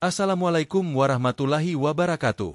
Assalamualaikum warahmatullahi wabarakatuh.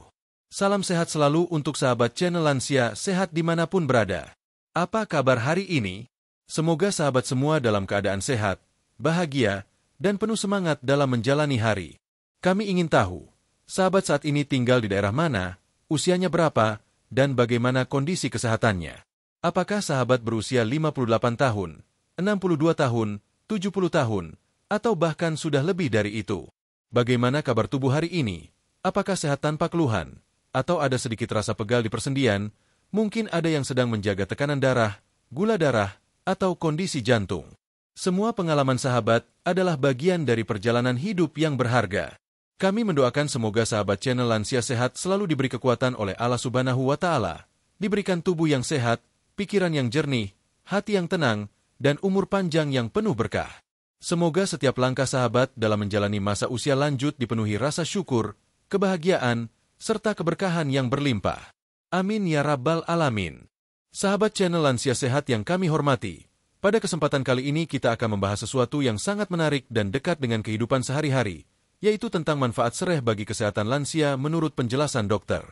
Salam sehat selalu untuk sahabat channel Lansia Sehat dimanapun berada. Apa kabar hari ini? Semoga sahabat semua dalam keadaan sehat, bahagia, dan penuh semangat dalam menjalani hari. Kami ingin tahu, sahabat saat ini tinggal di daerah mana, usianya berapa, dan bagaimana kondisi kesehatannya. Apakah sahabat berusia 58 tahun, 62 tahun, 70 tahun, atau bahkan sudah lebih dari itu? Bagaimana kabar tubuh hari ini? Apakah sehat tanpa keluhan? Atau ada sedikit rasa pegal di persendian? Mungkin ada yang sedang menjaga tekanan darah, gula darah, atau kondisi jantung. Semua pengalaman sahabat adalah bagian dari perjalanan hidup yang berharga. Kami mendoakan semoga sahabat channel Lansia Sehat selalu diberi kekuatan oleh Allah Subhanahu wa Ta'ala, diberikan tubuh yang sehat, pikiran yang jernih, hati yang tenang, dan umur panjang yang penuh berkah. Semoga setiap langkah sahabat dalam menjalani masa usia lanjut dipenuhi rasa syukur, kebahagiaan, serta keberkahan yang berlimpah. Amin ya Rabbal Alamin. Sahabat channel Lansia Sehat yang kami hormati, pada kesempatan kali ini kita akan membahas sesuatu yang sangat menarik dan dekat dengan kehidupan sehari-hari, yaitu tentang manfaat sereh bagi kesehatan lansia menurut penjelasan dokter.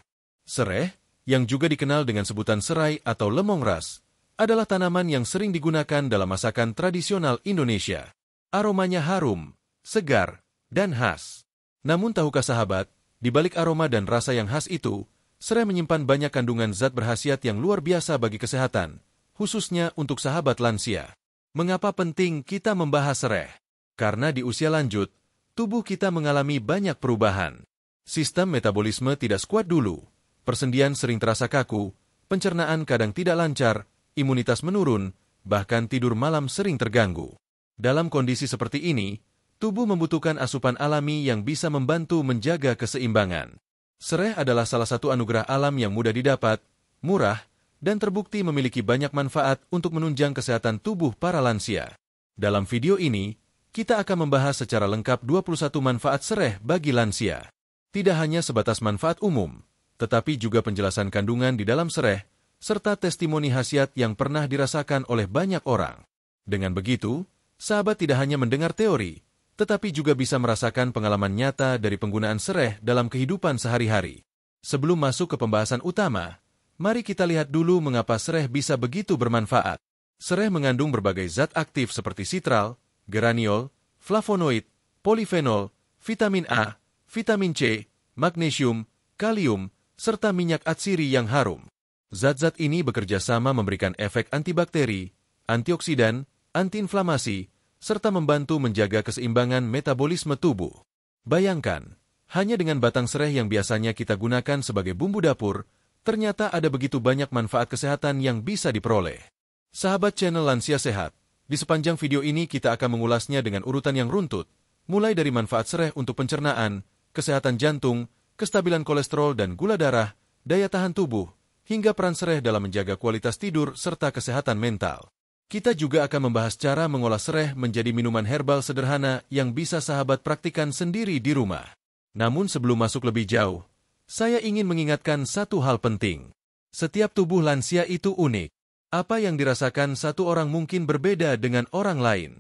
Sereh, yang juga dikenal dengan sebutan serai atau lemongrass, adalah tanaman yang sering digunakan dalam masakan tradisional Indonesia. Aromanya harum, segar, dan khas. Namun tahukah sahabat, di balik aroma dan rasa yang khas itu, serai menyimpan banyak kandungan zat berkhasiat yang luar biasa bagi kesehatan, khususnya untuk sahabat lansia. Mengapa penting kita membahas serai? Karena di usia lanjut, tubuh kita mengalami banyak perubahan. Sistem metabolisme tidak sekuat dulu, persendian sering terasa kaku, pencernaan kadang tidak lancar, imunitas menurun, bahkan tidur malam sering terganggu. Dalam kondisi seperti ini, tubuh membutuhkan asupan alami yang bisa membantu menjaga keseimbangan. Serai adalah salah satu anugerah alam yang mudah didapat, murah, dan terbukti memiliki banyak manfaat untuk menunjang kesehatan tubuh para lansia. Dalam video ini, kita akan membahas secara lengkap 21 manfaat serai bagi lansia. Tidak hanya sebatas manfaat umum, tetapi juga penjelasan kandungan di dalam serai, serta testimoni khasiat yang pernah dirasakan oleh banyak orang. Dengan begitu, sahabat tidak hanya mendengar teori, tetapi juga bisa merasakan pengalaman nyata dari penggunaan serai dalam kehidupan sehari-hari. Sebelum masuk ke pembahasan utama, mari kita lihat dulu mengapa serai bisa begitu bermanfaat. Serai mengandung berbagai zat aktif seperti sitral, geraniol, flavonoid, polifenol, vitamin A, vitamin C, magnesium, kalium, serta minyak atsiri yang harum. Zat-zat ini bekerja sama memberikan efek antibakteri, antioksidan, antiinflamasi, serta membantu menjaga keseimbangan metabolisme tubuh. Bayangkan, hanya dengan batang serai yang biasanya kita gunakan sebagai bumbu dapur, ternyata ada begitu banyak manfaat kesehatan yang bisa diperoleh. Sahabat channel Lansia Sehat, di sepanjang video ini kita akan mengulasnya dengan urutan yang runtut, mulai dari manfaat serai untuk pencernaan, kesehatan jantung, kestabilan kolesterol dan gula darah, daya tahan tubuh, hingga peran serai dalam menjaga kualitas tidur serta kesehatan mental. Kita juga akan membahas cara mengolah serai menjadi minuman herbal sederhana yang bisa sahabat praktikan sendiri di rumah. Namun sebelum masuk lebih jauh, saya ingin mengingatkan satu hal penting. Setiap tubuh lansia itu unik. Apa yang dirasakan satu orang mungkin berbeda dengan orang lain.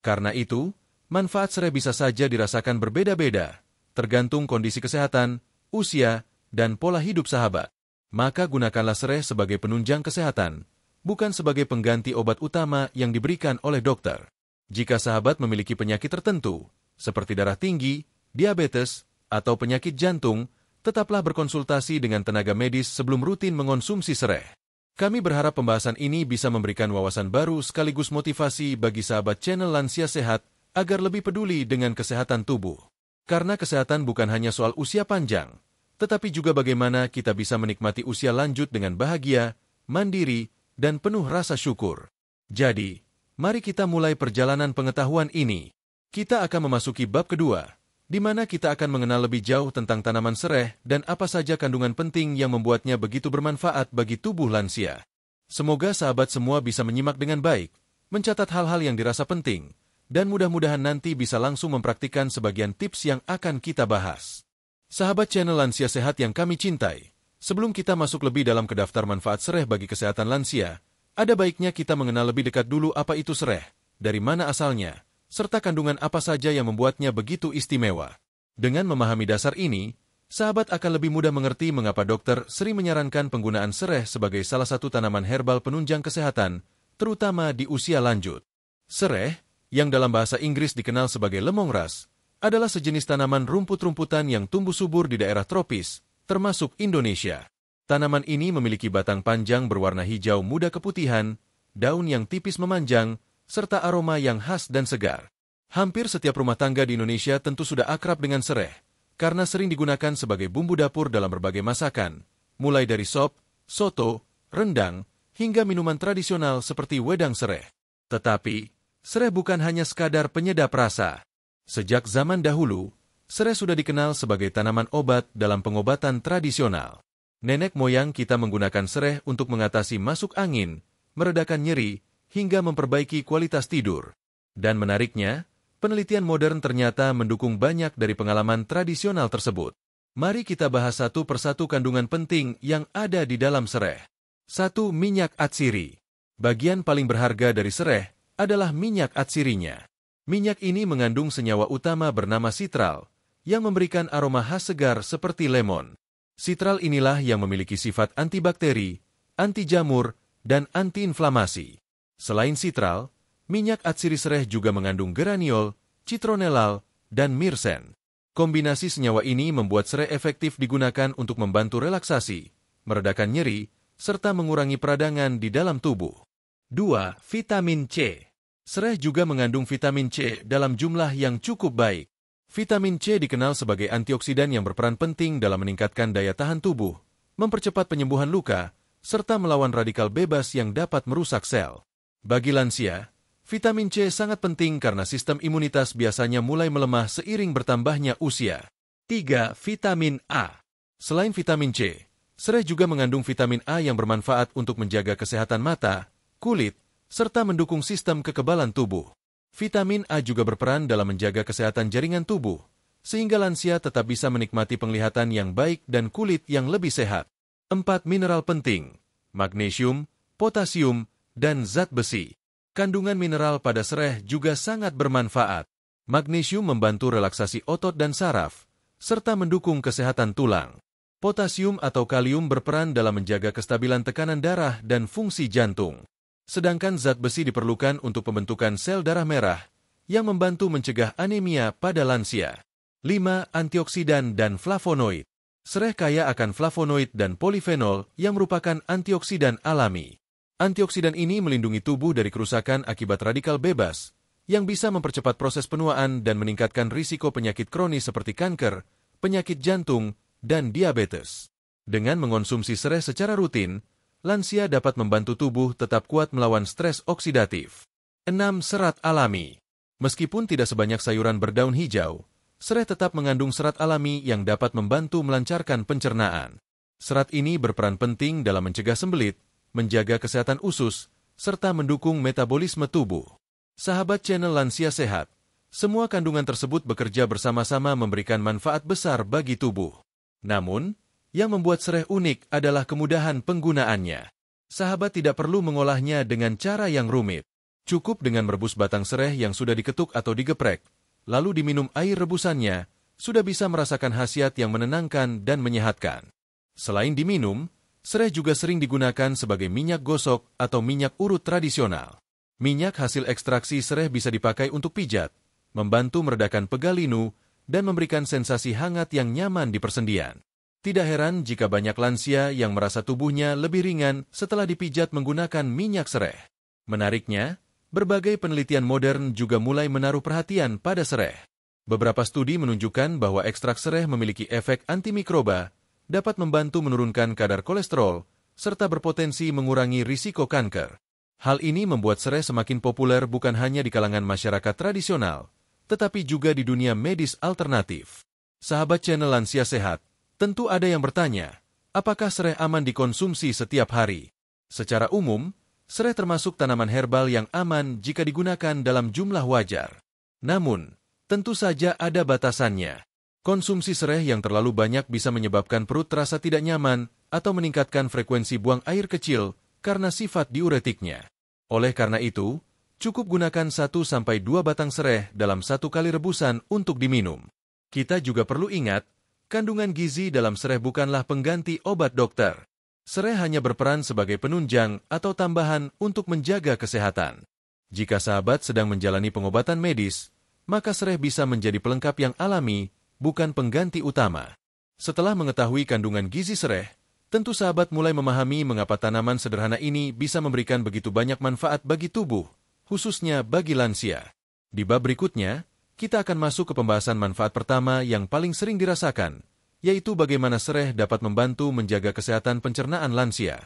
Karena itu, manfaat serai bisa saja dirasakan berbeda-beda, tergantung kondisi kesehatan, usia, dan pola hidup sahabat. Maka gunakanlah serai sebagai penunjang kesehatan, bukan sebagai pengganti obat utama yang diberikan oleh dokter. Jika sahabat memiliki penyakit tertentu, seperti darah tinggi, diabetes, atau penyakit jantung, tetaplah berkonsultasi dengan tenaga medis sebelum rutin mengonsumsi serai. Kami berharap pembahasan ini bisa memberikan wawasan baru sekaligus motivasi bagi sahabat channel Lansia Sehat agar lebih peduli dengan kesehatan tubuh. Karena kesehatan bukan hanya soal usia panjang, tetapi juga bagaimana kita bisa menikmati usia lanjut dengan bahagia, mandiri, dan penuh rasa syukur. Jadi, mari kita mulai perjalanan pengetahuan ini. Kita akan memasuki bab kedua, di mana kita akan mengenal lebih jauh tentang tanaman serai dan apa saja kandungan penting yang membuatnya begitu bermanfaat bagi tubuh lansia. Semoga sahabat semua bisa menyimak dengan baik, mencatat hal-hal yang dirasa penting, dan mudah-mudahan nanti bisa langsung mempraktikkan sebagian tips yang akan kita bahas. Sahabat channel Lansia Sehat yang kami cintai, sebelum kita masuk lebih dalam ke daftar manfaat serai bagi kesehatan lansia, ada baiknya kita mengenal lebih dekat dulu apa itu serai, dari mana asalnya, serta kandungan apa saja yang membuatnya begitu istimewa. Dengan memahami dasar ini, sahabat akan lebih mudah mengerti mengapa dokter sering menyarankan penggunaan sereh sebagai salah satu tanaman herbal penunjang kesehatan, terutama di usia lanjut. Sereh, yang dalam bahasa Inggris dikenal sebagai lemongrass, adalah sejenis tanaman rumput-rumputan yang tumbuh subur di daerah tropis, termasuk Indonesia. Tanaman ini memiliki batang panjang berwarna hijau muda keputihan, daun yang tipis memanjang, serta aroma yang khas dan segar. Hampir setiap rumah tangga di Indonesia tentu sudah akrab dengan sereh, karena sering digunakan sebagai bumbu dapur dalam berbagai masakan, mulai dari sop, soto, rendang, hingga minuman tradisional seperti wedang sereh. Tetapi, sereh bukan hanya sekadar penyedap rasa. Sejak zaman dahulu, sereh sudah dikenal sebagai tanaman obat dalam pengobatan tradisional. Nenek moyang kita menggunakan sereh untuk mengatasi masuk angin, meredakan nyeri, hingga memperbaiki kualitas tidur. Dan menariknya, penelitian modern ternyata mendukung banyak dari pengalaman tradisional tersebut. Mari kita bahas satu persatu kandungan penting yang ada di dalam sereh. 1. Minyak atsiri. Bagian paling berharga dari sereh adalah minyak atsirinya. Minyak ini mengandung senyawa utama bernama sitral, yang memberikan aroma khas segar seperti lemon. Sitral inilah yang memiliki sifat antibakteri, anti jamur, dan antiinflamasi. Selain sitral, minyak atsiri sereh juga mengandung geraniol, citronellal, dan myrcen. Kombinasi senyawa ini membuat sereh efektif digunakan untuk membantu relaksasi, meredakan nyeri, serta mengurangi peradangan di dalam tubuh. 2. Vitamin C. Sereh juga mengandung vitamin C dalam jumlah yang cukup baik. Vitamin C dikenal sebagai antioksidan yang berperan penting dalam meningkatkan daya tahan tubuh, mempercepat penyembuhan luka, serta melawan radikal bebas yang dapat merusak sel. Bagi lansia, vitamin C sangat penting karena sistem imunitas biasanya mulai melemah seiring bertambahnya usia. 3. Vitamin A. Selain vitamin C, sereh juga mengandung vitamin A yang bermanfaat untuk menjaga kesehatan mata, kulit, serta mendukung sistem kekebalan tubuh. Vitamin A juga berperan dalam menjaga kesehatan jaringan tubuh, sehingga lansia tetap bisa menikmati penglihatan yang baik dan kulit yang lebih sehat. 4. Mineral penting. Magnesium, potasium, dan zat besi. Kandungan mineral pada sereh juga sangat bermanfaat. Magnesium membantu relaksasi otot dan saraf, serta mendukung kesehatan tulang. Potasium atau kalium berperan dalam menjaga kestabilan tekanan darah dan fungsi jantung. Sedangkan zat besi diperlukan untuk pembentukan sel darah merah, yang membantu mencegah anemia pada lansia. 5. Antioksidan dan flavonoid. Sereh kaya akan flavonoid dan polifenol yang merupakan antioksidan alami. Antioksidan ini melindungi tubuh dari kerusakan akibat radikal bebas, yang bisa mempercepat proses penuaan dan meningkatkan risiko penyakit kronis seperti kanker, penyakit jantung, dan diabetes. Dengan mengonsumsi sereh secara rutin, lansia dapat membantu tubuh tetap kuat melawan stres oksidatif. 6. Serat alami. Meskipun tidak sebanyak sayuran berdaun hijau, sereh tetap mengandung serat alami yang dapat membantu melancarkan pencernaan. Serat ini berperan penting dalam mencegah sembelit, menjaga kesehatan usus, serta mendukung metabolisme tubuh. Sahabat channel Lansia Sehat, semua kandungan tersebut bekerja bersama-sama memberikan manfaat besar bagi tubuh. Namun, yang membuat sereh unik adalah kemudahan penggunaannya. Sahabat tidak perlu mengolahnya dengan cara yang rumit. Cukup dengan merebus batang sereh yang sudah diketuk atau digeprek, lalu diminum air rebusannya, sudah bisa merasakan khasiat yang menenangkan dan menyehatkan. Selain diminum, sereh juga sering digunakan sebagai minyak gosok atau minyak urut tradisional. Minyak hasil ekstraksi sereh bisa dipakai untuk pijat, membantu meredakan pegal linu, dan memberikan sensasi hangat yang nyaman di persendian. Tidak heran jika banyak lansia yang merasa tubuhnya lebih ringan setelah dipijat menggunakan minyak sereh. Menariknya, berbagai penelitian modern juga mulai menaruh perhatian pada sereh. Beberapa studi menunjukkan bahwa ekstrak sereh memiliki efek antimikroba, dapat membantu menurunkan kadar kolesterol, serta berpotensi mengurangi risiko kanker. Hal ini membuat sereh semakin populer bukan hanya di kalangan masyarakat tradisional, tetapi juga di dunia medis alternatif. Sahabat channel Lansia Sehat, tentu ada yang bertanya, apakah sereh aman dikonsumsi setiap hari? Secara umum, sereh termasuk tanaman herbal yang aman jika digunakan dalam jumlah wajar. Namun, tentu saja ada batasannya. Konsumsi sereh yang terlalu banyak bisa menyebabkan perut terasa tidak nyaman atau meningkatkan frekuensi buang air kecil karena sifat diuretiknya. Oleh karena itu, cukup gunakan 1-2 batang sereh dalam 1 kali rebusan untuk diminum. Kita juga perlu ingat, kandungan gizi dalam sereh bukanlah pengganti obat dokter. Sereh hanya berperan sebagai penunjang atau tambahan untuk menjaga kesehatan. Jika sahabat sedang menjalani pengobatan medis, maka sereh bisa menjadi pelengkap yang alami, bukan pengganti utama. Setelah mengetahui kandungan gizi sereh, tentu sahabat mulai memahami mengapa tanaman sederhana ini bisa memberikan begitu banyak manfaat bagi tubuh, khususnya bagi lansia. Di bab berikutnya, kita akan masuk ke pembahasan manfaat pertama yang paling sering dirasakan, yaitu bagaimana sereh dapat membantu menjaga kesehatan pencernaan lansia.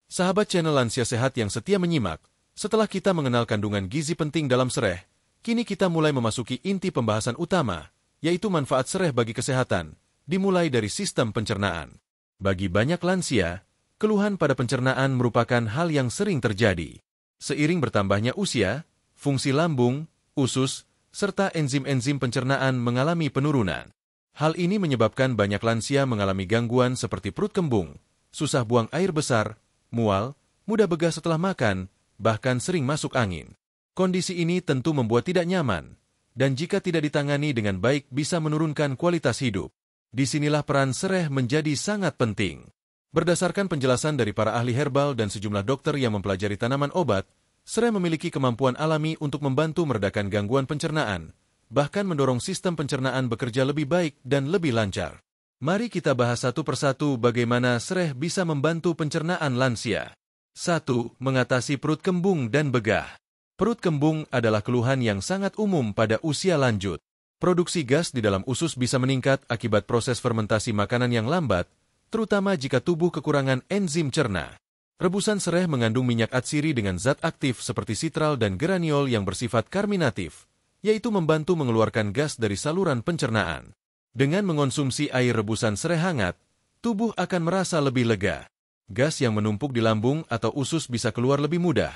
Sahabat channel Lansia Sehat yang setia menyimak, setelah kita mengenal kandungan gizi penting dalam sereh, kini kita mulai memasuki inti pembahasan utama, yaitu manfaat sereh bagi kesehatan, dimulai dari sistem pencernaan. Bagi banyak lansia, keluhan pada pencernaan merupakan hal yang sering terjadi. Seiring bertambahnya usia, fungsi lambung, usus, serta enzim-enzim pencernaan mengalami penurunan. Hal ini menyebabkan banyak lansia mengalami gangguan seperti perut kembung, susah buang air besar, mual, mudah begah setelah makan, bahkan sering masuk angin. Kondisi ini tentu membuat tidak nyaman, dan jika tidak ditangani dengan baik bisa menurunkan kualitas hidup. Disinilah peran sereh menjadi sangat penting. Berdasarkan penjelasan dari para ahli herbal dan sejumlah dokter yang mempelajari tanaman obat, sereh memiliki kemampuan alami untuk membantu meredakan gangguan pencernaan, bahkan mendorong sistem pencernaan bekerja lebih baik dan lebih lancar. Mari kita bahas satu persatu bagaimana sereh bisa membantu pencernaan lansia. 1. Mengatasi perut kembung dan begah. Perut kembung adalah keluhan yang sangat umum pada usia lanjut. Produksi gas di dalam usus bisa meningkat akibat proses fermentasi makanan yang lambat, terutama jika tubuh kekurangan enzim cerna. Rebusan sereh mengandung minyak atsiri dengan zat aktif seperti sitral dan geraniol yang bersifat karminatif, yaitu membantu mengeluarkan gas dari saluran pencernaan. Dengan mengonsumsi air rebusan sereh hangat, tubuh akan merasa lebih lega. Gas yang menumpuk di lambung atau usus bisa keluar lebih mudah,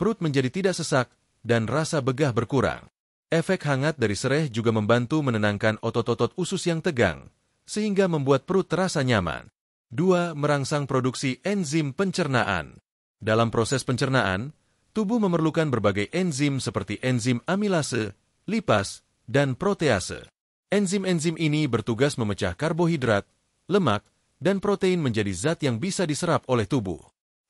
perut menjadi tidak sesak, dan rasa begah berkurang. Efek hangat dari sereh juga membantu menenangkan otot-otot usus yang tegang, sehingga membuat perut terasa nyaman. 2. Merangsang produksi enzim pencernaan. Dalam proses pencernaan, tubuh memerlukan berbagai enzim seperti enzim amilase, lipas, dan protease. Enzim-enzim ini bertugas memecah karbohidrat, lemak, dan protein menjadi zat yang bisa diserap oleh tubuh.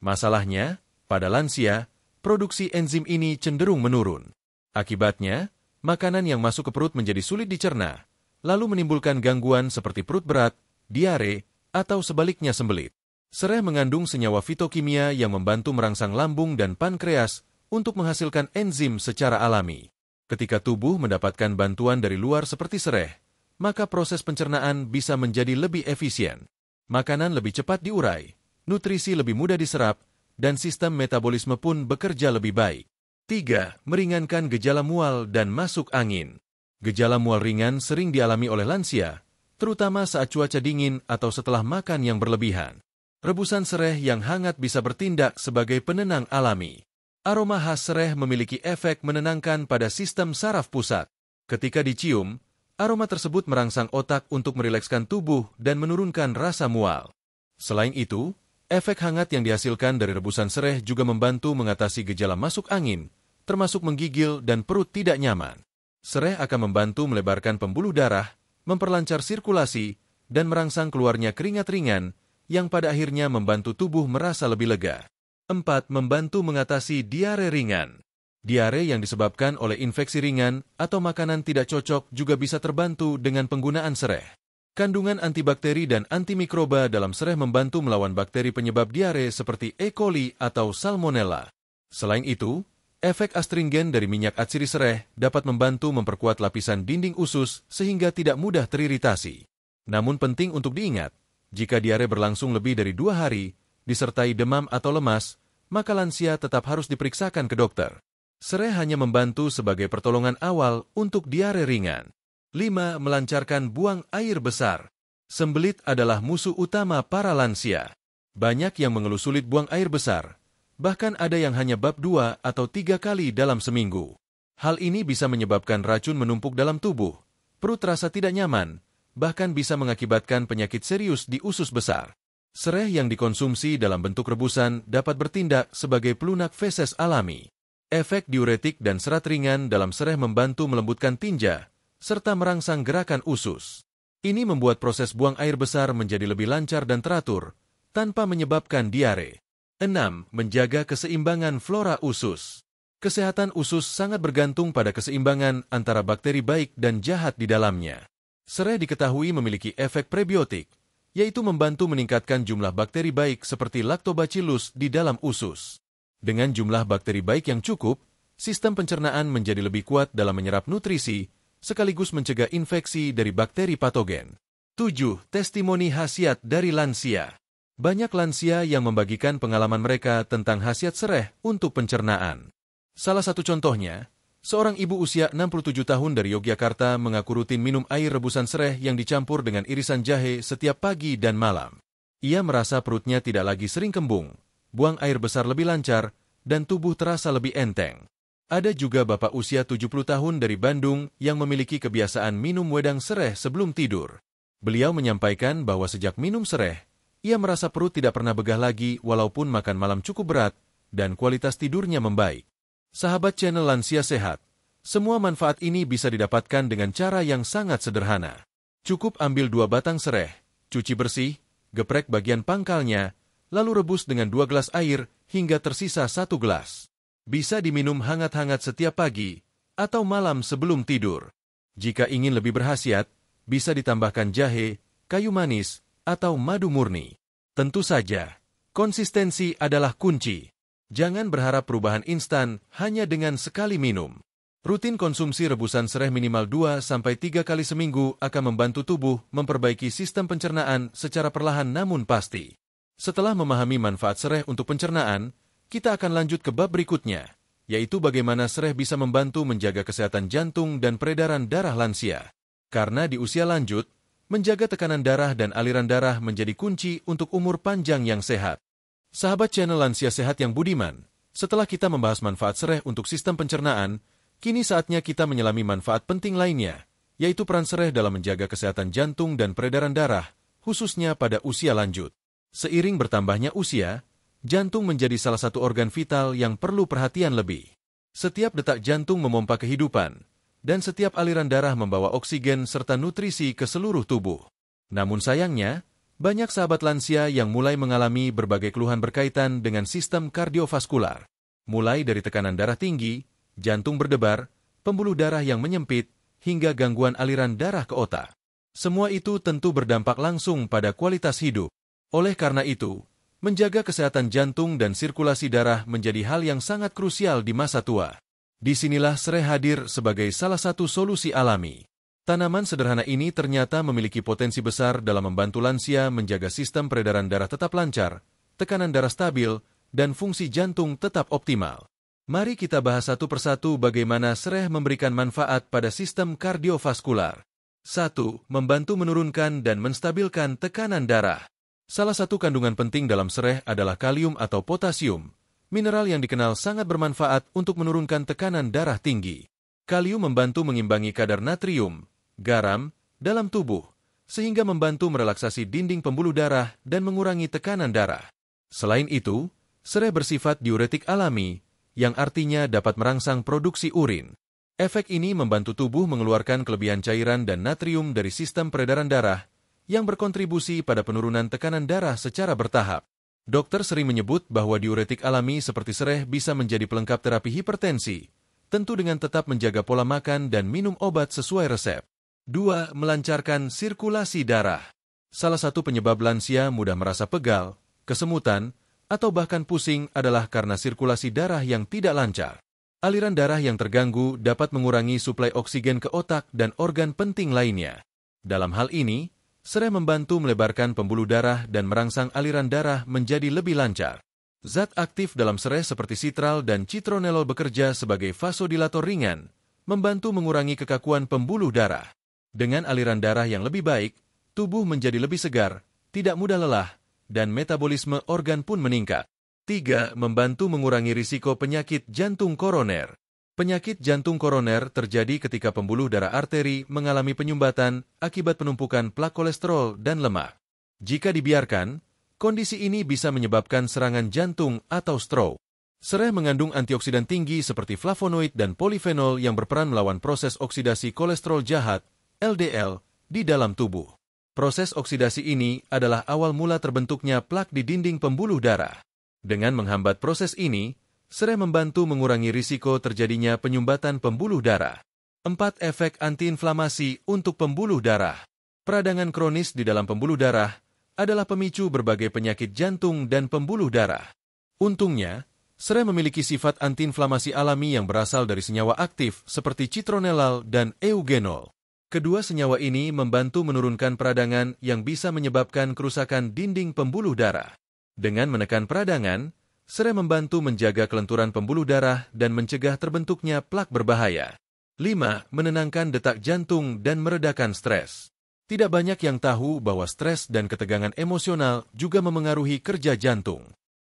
Masalahnya, pada lansia, produksi enzim ini cenderung menurun. Akibatnya, makanan yang masuk ke perut menjadi sulit dicerna, lalu menimbulkan gangguan seperti perut berat, diare, atau sebaliknya sembelit. Sereh mengandung senyawa fitokimia yang membantu merangsang lambung dan pankreas untuk menghasilkan enzim secara alami. Ketika tubuh mendapatkan bantuan dari luar seperti sereh, maka proses pencernaan bisa menjadi lebih efisien. Makanan lebih cepat diurai, nutrisi lebih mudah diserap, dan sistem metabolisme pun bekerja lebih baik. 3. Meringankan gejala mual dan masuk angin. Gejala mual ringan sering dialami oleh lansia, terutama saat cuaca dingin atau setelah makan yang berlebihan. Rebusan sereh yang hangat bisa bertindak sebagai penenang alami. Aroma khas sereh memiliki efek menenangkan pada sistem saraf pusat. Ketika dicium, aroma tersebut merangsang otak untuk merilekskan tubuh dan menurunkan rasa mual. Selain itu, efek hangat yang dihasilkan dari rebusan sereh juga membantu mengatasi gejala masuk angin, termasuk menggigil dan perut tidak nyaman. Sereh akan membantu melebarkan pembuluh darah, memperlancar sirkulasi, dan merangsang keluarnya keringat ringan, yang pada akhirnya membantu tubuh merasa lebih lega. 4. Membantu mengatasi diare ringan. Diare yang disebabkan oleh infeksi ringan atau makanan tidak cocok juga bisa terbantu dengan penggunaan sereh. Kandungan antibakteri dan antimikroba dalam sereh membantu melawan bakteri penyebab diare seperti E. coli atau Salmonella. Selain itu, efek astringen dari minyak atsiri sereh dapat membantu memperkuat lapisan dinding usus sehingga tidak mudah teriritasi. Namun penting untuk diingat, jika diare berlangsung lebih dari 2 hari, disertai demam atau lemas, maka lansia tetap harus diperiksakan ke dokter. Sereh hanya membantu sebagai pertolongan awal untuk diare ringan. 5. Melancarkan buang air besar. Sembelit adalah musuh utama para lansia. Banyak yang mengeluh sulit buang air besar, bahkan ada yang hanya bab 2 atau 3 kali dalam seminggu. Hal ini bisa menyebabkan racun menumpuk dalam tubuh, perut terasa tidak nyaman, bahkan bisa mengakibatkan penyakit serius di usus besar. Sereh yang dikonsumsi dalam bentuk rebusan dapat bertindak sebagai pelunak feses alami. Efek diuretik dan serat ringan dalam sereh membantu melembutkan tinja, serta merangsang gerakan usus. Ini membuat proses buang air besar menjadi lebih lancar dan teratur, tanpa menyebabkan diare. 6. Menjaga keseimbangan flora usus. Kesehatan usus sangat bergantung pada keseimbangan antara bakteri baik dan jahat di dalamnya. Sereh diketahui memiliki efek prebiotik, yaitu membantu meningkatkan jumlah bakteri baik seperti Lactobacillus di dalam usus. Dengan jumlah bakteri baik yang cukup, sistem pencernaan menjadi lebih kuat dalam menyerap nutrisi, sekaligus mencegah infeksi dari bakteri patogen. 7. Testimoni khasiat dari lansia. Banyak lansia yang membagikan pengalaman mereka tentang khasiat sereh untuk pencernaan. Salah satu contohnya, seorang ibu usia 67 tahun dari Yogyakarta mengaku rutin minum air rebusan sereh yang dicampur dengan irisan jahe setiap pagi dan malam. Ia merasa perutnya tidak lagi sering kembung, buang air besar lebih lancar, dan tubuh terasa lebih enteng. Ada juga bapak usia 70 tahun dari Bandung yang memiliki kebiasaan minum wedang sereh sebelum tidur. Beliau menyampaikan bahwa sejak minum sereh, ia merasa perut tidak pernah begah lagi walaupun makan malam cukup berat, dan kualitas tidurnya membaik. Sahabat channel Lansia Sehat, semua manfaat ini bisa didapatkan dengan cara yang sangat sederhana. Cukup ambil 2 batang sereh, cuci bersih, geprek bagian pangkalnya, lalu rebus dengan 2 gelas air hingga tersisa 1 gelas. Bisa diminum hangat-hangat setiap pagi atau malam sebelum tidur. Jika ingin lebih berkhasiat, bisa ditambahkan jahe, kayu manis, atau madu murni. Tentu saja, konsistensi adalah kunci. Jangan berharap perubahan instan hanya dengan sekali minum. Rutin konsumsi rebusan sereh minimal 2-3 kali seminggu akan membantu tubuh memperbaiki sistem pencernaan secara perlahan namun pasti. Setelah memahami manfaat sereh untuk pencernaan, kita akan lanjut ke bab berikutnya, yaitu bagaimana sereh bisa membantu menjaga kesehatan jantung dan peredaran darah lansia. Karena di usia lanjut, menjaga tekanan darah dan aliran darah menjadi kunci untuk umur panjang yang sehat. Sahabat channel Lansia Sehat yang budiman, setelah kita membahas manfaat sereh untuk sistem pencernaan, kini saatnya kita menyelami manfaat penting lainnya, yaitu peran sereh dalam menjaga kesehatan jantung dan peredaran darah, khususnya pada usia lanjut. Seiring bertambahnya usia, jantung menjadi salah satu organ vital yang perlu perhatian lebih. Setiap detak jantung memompa kehidupan, dan setiap aliran darah membawa oksigen serta nutrisi ke seluruh tubuh. Namun sayangnya, banyak sahabat lansia yang mulai mengalami berbagai keluhan berkaitan dengan sistem kardiovaskular. Mulai dari tekanan darah tinggi, jantung berdebar, pembuluh darah yang menyempit, hingga gangguan aliran darah ke otak. Semua itu tentu berdampak langsung pada kualitas hidup. Oleh karena itu, menjaga kesehatan jantung dan sirkulasi darah menjadi hal yang sangat krusial di masa tua. Disinilah sereh hadir sebagai salah satu solusi alami. Tanaman sederhana ini ternyata memiliki potensi besar dalam membantu lansia menjaga sistem peredaran darah tetap lancar, tekanan darah stabil, dan fungsi jantung tetap optimal. Mari kita bahas satu persatu bagaimana sereh memberikan manfaat pada sistem kardiovaskular. 1. Membantu menurunkan dan menstabilkan tekanan darah. Salah satu kandungan penting dalam sereh adalah kalium atau potasium, mineral yang dikenal sangat bermanfaat untuk menurunkan tekanan darah tinggi. Kalium membantu mengimbangi kadar natrium, garam, dalam tubuh, sehingga membantu merelaksasi dinding pembuluh darah dan mengurangi tekanan darah. Selain itu, sereh bersifat diuretik alami, yang artinya dapat merangsang produksi urin. Efek ini membantu tubuh mengeluarkan kelebihan cairan dan natrium dari sistem peredaran darah, yang berkontribusi pada penurunan tekanan darah secara bertahap. Dokter sering menyebut bahwa diuretik alami seperti sereh bisa menjadi pelengkap terapi hipertensi, tentu dengan tetap menjaga pola makan dan minum obat sesuai resep. 2. Melancarkan sirkulasi darah. Salah satu penyebab lansia mudah merasa pegal, kesemutan, atau bahkan pusing adalah karena sirkulasi darah yang tidak lancar. Aliran darah yang terganggu dapat mengurangi suplai oksigen ke otak dan organ penting lainnya. Dalam hal ini, sereh membantu melebarkan pembuluh darah dan merangsang aliran darah menjadi lebih lancar. Zat aktif dalam sereh seperti sitral dan citronellol bekerja sebagai vasodilator ringan, membantu mengurangi kekakuan pembuluh darah. Dengan aliran darah yang lebih baik, tubuh menjadi lebih segar, tidak mudah lelah, dan metabolisme organ pun meningkat. 3. Membantu mengurangi risiko penyakit jantung koroner. Penyakit jantung koroner terjadi ketika pembuluh darah arteri mengalami penyumbatan akibat penumpukan plak kolesterol dan lemak. Jika dibiarkan, kondisi ini bisa menyebabkan serangan jantung atau stroke. Sereh mengandung antioksidan tinggi seperti flavonoid dan polifenol yang berperan melawan proses oksidasi kolesterol jahat, LDL, di dalam tubuh. Proses oksidasi ini adalah awal mula terbentuknya plak di dinding pembuluh darah. Dengan menghambat proses ini, sereh membantu mengurangi risiko terjadinya penyumbatan pembuluh darah. 4. Efek antiinflamasi untuk pembuluh darah. Peradangan kronis di dalam pembuluh darah adalah pemicu berbagai penyakit jantung dan pembuluh darah. Untungnya, sereh memiliki sifat antiinflamasi alami yang berasal dari senyawa aktif seperti citronellal dan eugenol. Kedua senyawa ini membantu menurunkan peradangan yang bisa menyebabkan kerusakan dinding pembuluh darah. Dengan menekan peradangan, sereh membantu menjaga kelenturan pembuluh darah dan mencegah terbentuknya plak berbahaya. 5. Menenangkan detak jantung dan meredakan stres. Tidak banyak yang tahu bahwa stres dan ketegangan emosional juga memengaruhi kerja jantung.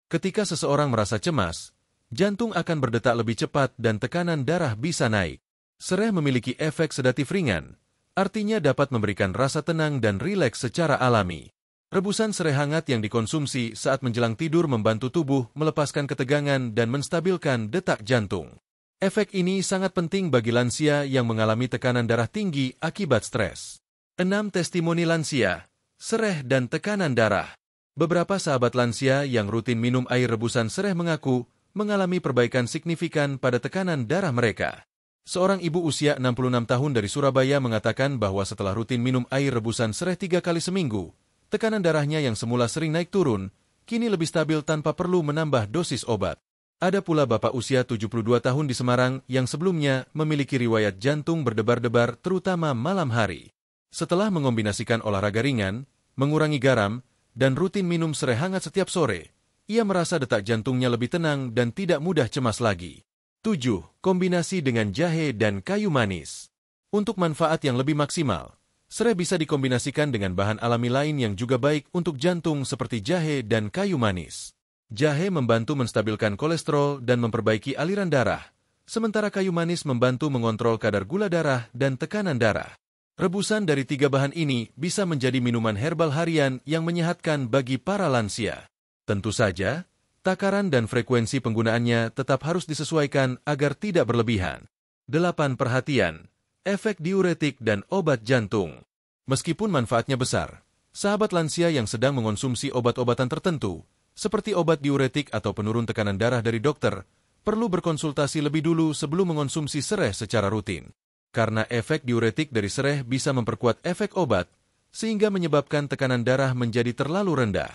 Ketika seseorang merasa cemas, jantung akan berdetak lebih cepat dan tekanan darah bisa naik. Sereh memiliki efek sedatif ringan, artinya dapat memberikan rasa tenang dan rileks secara alami. Rebusan sereh hangat yang dikonsumsi saat menjelang tidur membantu tubuh melepaskan ketegangan dan menstabilkan detak jantung. Efek ini sangat penting bagi lansia yang mengalami tekanan darah tinggi akibat stres. 6. Testimoni lansia, sereh dan tekanan darah. Beberapa sahabat lansia yang rutin minum air rebusan sereh mengaku mengalami perbaikan signifikan pada tekanan darah mereka. Seorang ibu usia 66 tahun dari Surabaya mengatakan bahwa setelah rutin minum air rebusan sereh 3 kali seminggu, tekanan darahnya yang semula sering naik turun, kini lebih stabil tanpa perlu menambah dosis obat. Ada pula bapak usia 72 tahun di Semarang yang sebelumnya memiliki riwayat jantung berdebar-debar terutama malam hari. Setelah mengombinasikan olahraga ringan, mengurangi garam, dan rutin minum sereh hangat setiap sore, ia merasa detak jantungnya lebih tenang dan tidak mudah cemas lagi. 7. Kombinasi dengan jahe dan kayu manis. Untuk manfaat yang lebih maksimal, sereh bisa dikombinasikan dengan bahan alami lain yang juga baik untuk jantung seperti jahe dan kayu manis. Jahe membantu menstabilkan kolesterol dan memperbaiki aliran darah, sementara kayu manis membantu mengontrol kadar gula darah dan tekanan darah. Rebusan dari 3 bahan ini bisa menjadi minuman herbal harian yang menyehatkan bagi para lansia. Tentu saja, takaran dan frekuensi penggunaannya tetap harus disesuaikan agar tidak berlebihan. 8. Perhatian, efek diuretik dan obat jantung. Meskipun manfaatnya besar, sahabat lansia yang sedang mengonsumsi obat-obatan tertentu, seperti obat diuretik atau penurun tekanan darah dari dokter, perlu berkonsultasi lebih dulu sebelum mengonsumsi sereh secara rutin. Karena efek diuretik dari sereh bisa memperkuat efek obat, sehingga menyebabkan tekanan darah menjadi terlalu rendah.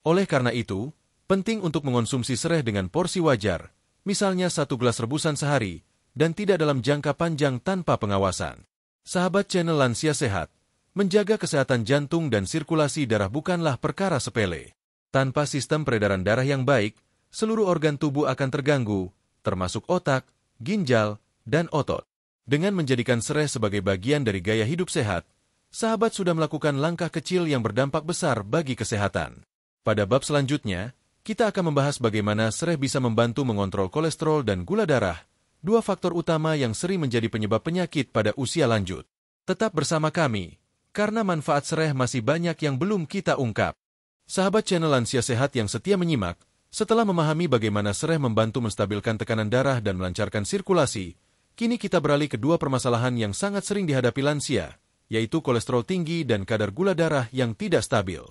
Oleh karena itu, penting untuk mengonsumsi sereh dengan porsi wajar, misalnya 1 gelas rebusan sehari, dan tidak dalam jangka panjang tanpa pengawasan. Sahabat channel Lansia Sehat, menjaga kesehatan jantung dan sirkulasi darah bukanlah perkara sepele. Tanpa sistem peredaran darah yang baik, seluruh organ tubuh akan terganggu, termasuk otak, ginjal, dan otot. Dengan menjadikan sereh sebagai bagian dari gaya hidup sehat, sahabat sudah melakukan langkah kecil yang berdampak besar bagi kesehatan. Pada bab selanjutnya, kita akan membahas bagaimana sereh bisa membantu mengontrol kolesterol dan gula darah, 2 faktor utama yang sering menjadi penyebab penyakit pada usia lanjut. Tetap bersama kami, karena manfaat sereh masih banyak yang belum kita ungkap. Sahabat channel Lansia Sehat yang setia menyimak, setelah memahami bagaimana sereh membantu menstabilkan tekanan darah dan melancarkan sirkulasi, kini kita beralih ke 2 permasalahan yang sangat sering dihadapi lansia, yaitu kolesterol tinggi dan kadar gula darah yang tidak stabil.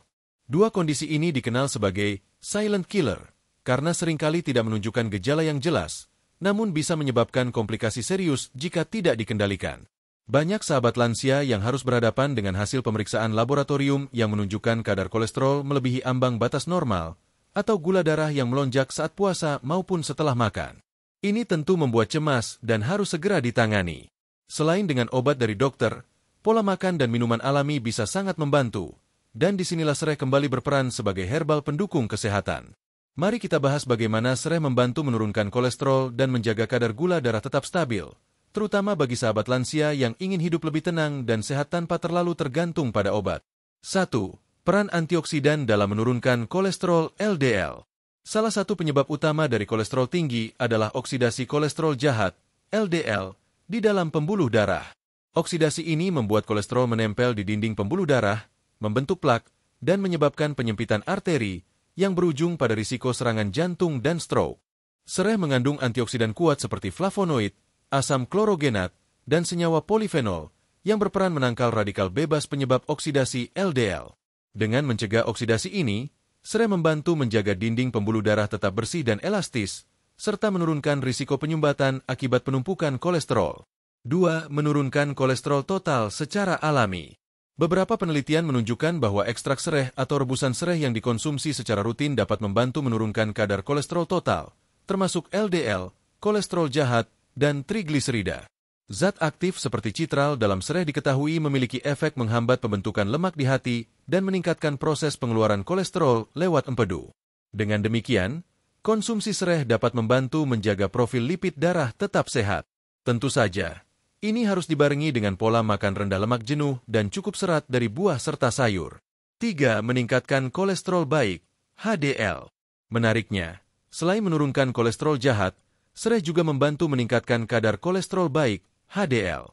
2 kondisi ini dikenal sebagai silent killer, karena seringkali tidak menunjukkan gejala yang jelas, namun bisa menyebabkan komplikasi serius jika tidak dikendalikan. Banyak sahabat lansia yang harus berhadapan dengan hasil pemeriksaan laboratorium yang menunjukkan kadar kolesterol melebihi ambang batas normal, atau gula darah yang melonjak saat puasa maupun setelah makan. Ini tentu membuat cemas dan harus segera ditangani. Selain dengan obat dari dokter, pola makan dan minuman alami bisa sangat membantu, dan disinilah sereh kembali berperan sebagai herbal pendukung kesehatan. Mari kita bahas bagaimana sereh membantu menurunkan kolesterol dan menjaga kadar gula darah tetap stabil, terutama bagi sahabat lansia yang ingin hidup lebih tenang dan sehat tanpa terlalu tergantung pada obat. 1. Peran antioksidan dalam menurunkan kolesterol LDL. Salah satu penyebab utama dari kolesterol tinggi adalah oksidasi kolesterol jahat, LDL, di dalam pembuluh darah. Oksidasi ini membuat kolesterol menempel di dinding pembuluh darah, membentuk plak, dan menyebabkan penyempitan arteri yang berujung pada risiko serangan jantung dan stroke. Sereh mengandung antioksidan kuat seperti flavonoid, asam klorogenat, dan senyawa polifenol yang berperan menangkal radikal bebas penyebab oksidasi LDL. Dengan mencegah oksidasi ini, sereh membantu menjaga dinding pembuluh darah tetap bersih dan elastis, serta menurunkan risiko penyumbatan akibat penumpukan kolesterol. 2. Menurunkan kolesterol total secara alami. Beberapa penelitian menunjukkan bahwa ekstrak sereh atau rebusan sereh yang dikonsumsi secara rutin dapat membantu menurunkan kadar kolesterol total, termasuk LDL, kolesterol jahat, dan trigliserida. Zat aktif seperti citral dalam sereh diketahui memiliki efek menghambat pembentukan lemak di hati dan meningkatkan proses pengeluaran kolesterol lewat empedu. Dengan demikian, konsumsi sereh dapat membantu menjaga profil lipid darah tetap sehat. Tentu saja, ini harus dibarengi dengan pola makan rendah lemak jenuh dan cukup serat dari buah serta sayur. 3. Meningkatkan kolesterol baik, HDL. Menariknya, selain menurunkan kolesterol jahat, sereh juga membantu meningkatkan kadar kolesterol baik, HDL.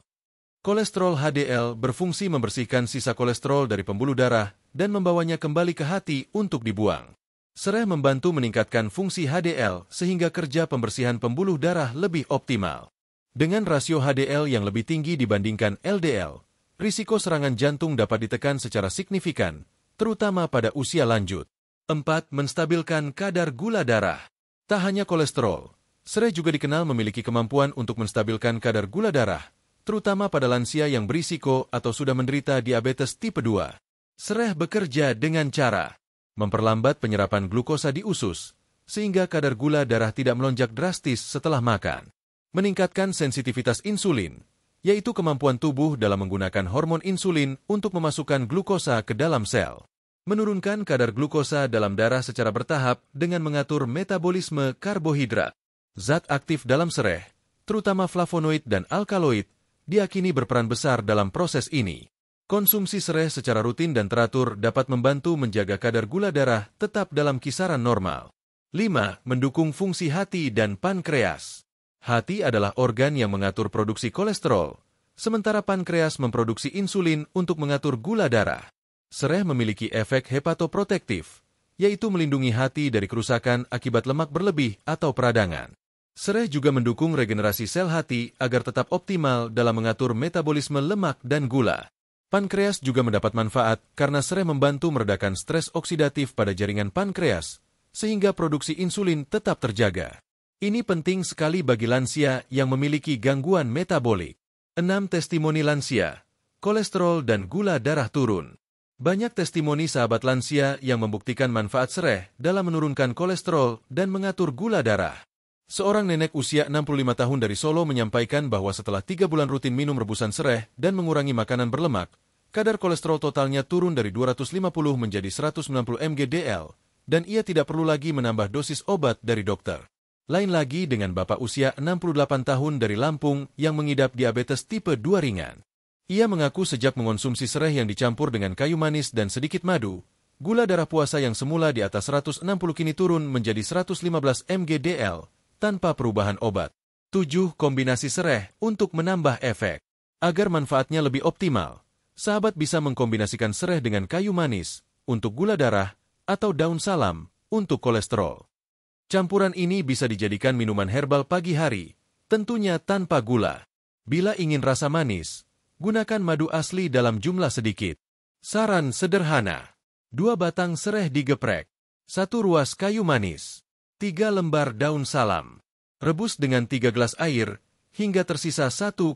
Kolesterol HDL berfungsi membersihkan sisa kolesterol dari pembuluh darah dan membawanya kembali ke hati untuk dibuang. Sereh membantu meningkatkan fungsi HDL sehingga kerja pembersihan pembuluh darah lebih optimal. Dengan rasio HDL yang lebih tinggi dibandingkan LDL, risiko serangan jantung dapat ditekan secara signifikan, terutama pada usia lanjut. 4. Menstabilkan kadar gula darah. Tak hanya kolesterol, sereh juga dikenal memiliki kemampuan untuk menstabilkan kadar gula darah, terutama pada lansia yang berisiko atau sudah menderita diabetes tipe 2. Sereh bekerja dengan cara memperlambat penyerapan glukosa di usus, sehingga kadar gula darah tidak melonjak drastis setelah makan. Meningkatkan sensitivitas insulin, yaitu kemampuan tubuh dalam menggunakan hormon insulin untuk memasukkan glukosa ke dalam sel. Menurunkan kadar glukosa dalam darah secara bertahap dengan mengatur metabolisme karbohidrat. Zat aktif dalam sereh, terutama flavonoid dan alkaloid, diakini berperan besar dalam proses ini. Konsumsi sereh secara rutin dan teratur dapat membantu menjaga kadar gula darah tetap dalam kisaran normal. 5. Mendukung fungsi hati dan pankreas. Hati adalah organ yang mengatur produksi kolesterol, sementara pankreas memproduksi insulin untuk mengatur gula darah. Sereh memiliki efek hepatoprotektif, yaitu melindungi hati dari kerusakan akibat lemak berlebih atau peradangan. Sereh juga mendukung regenerasi sel hati agar tetap optimal dalam mengatur metabolisme lemak dan gula. Pankreas juga mendapat manfaat karena sereh membantu meredakan stres oksidatif pada jaringan pankreas, sehingga produksi insulin tetap terjaga. Ini penting sekali bagi lansia yang memiliki gangguan metabolik. 6. Testimoni lansia, kolesterol dan gula darah turun. Banyak testimoni sahabat lansia yang membuktikan manfaat sereh dalam menurunkan kolesterol dan mengatur gula darah. Seorang nenek usia 65 tahun dari Solo menyampaikan bahwa setelah 3 bulan rutin minum rebusan sereh dan mengurangi makanan berlemak, kadar kolesterol totalnya turun dari 250 menjadi 190 mg/dl, dan ia tidak perlu lagi menambah dosis obat dari dokter. Lain lagi dengan bapak usia 68 tahun dari Lampung yang mengidap diabetes tipe 2 ringan. Ia mengaku sejak mengonsumsi sereh yang dicampur dengan kayu manis dan sedikit madu, gula darah puasa yang semula di atas 160 kini turun menjadi 115 mg/dl tanpa perubahan obat. 7. Kombinasi sereh untuk menambah efek. Agar manfaatnya lebih optimal, sahabat bisa mengkombinasikan sereh dengan kayu manis untuk gula darah atau daun salam untuk kolesterol. Campuran ini bisa dijadikan minuman herbal pagi hari, tentunya tanpa gula. Bila ingin rasa manis, gunakan madu asli dalam jumlah sedikit. Saran sederhana: 2 batang sereh digeprek, 1 ruas kayu manis, 3 lembar daun salam. Rebus dengan 3 gelas air hingga tersisa 1,5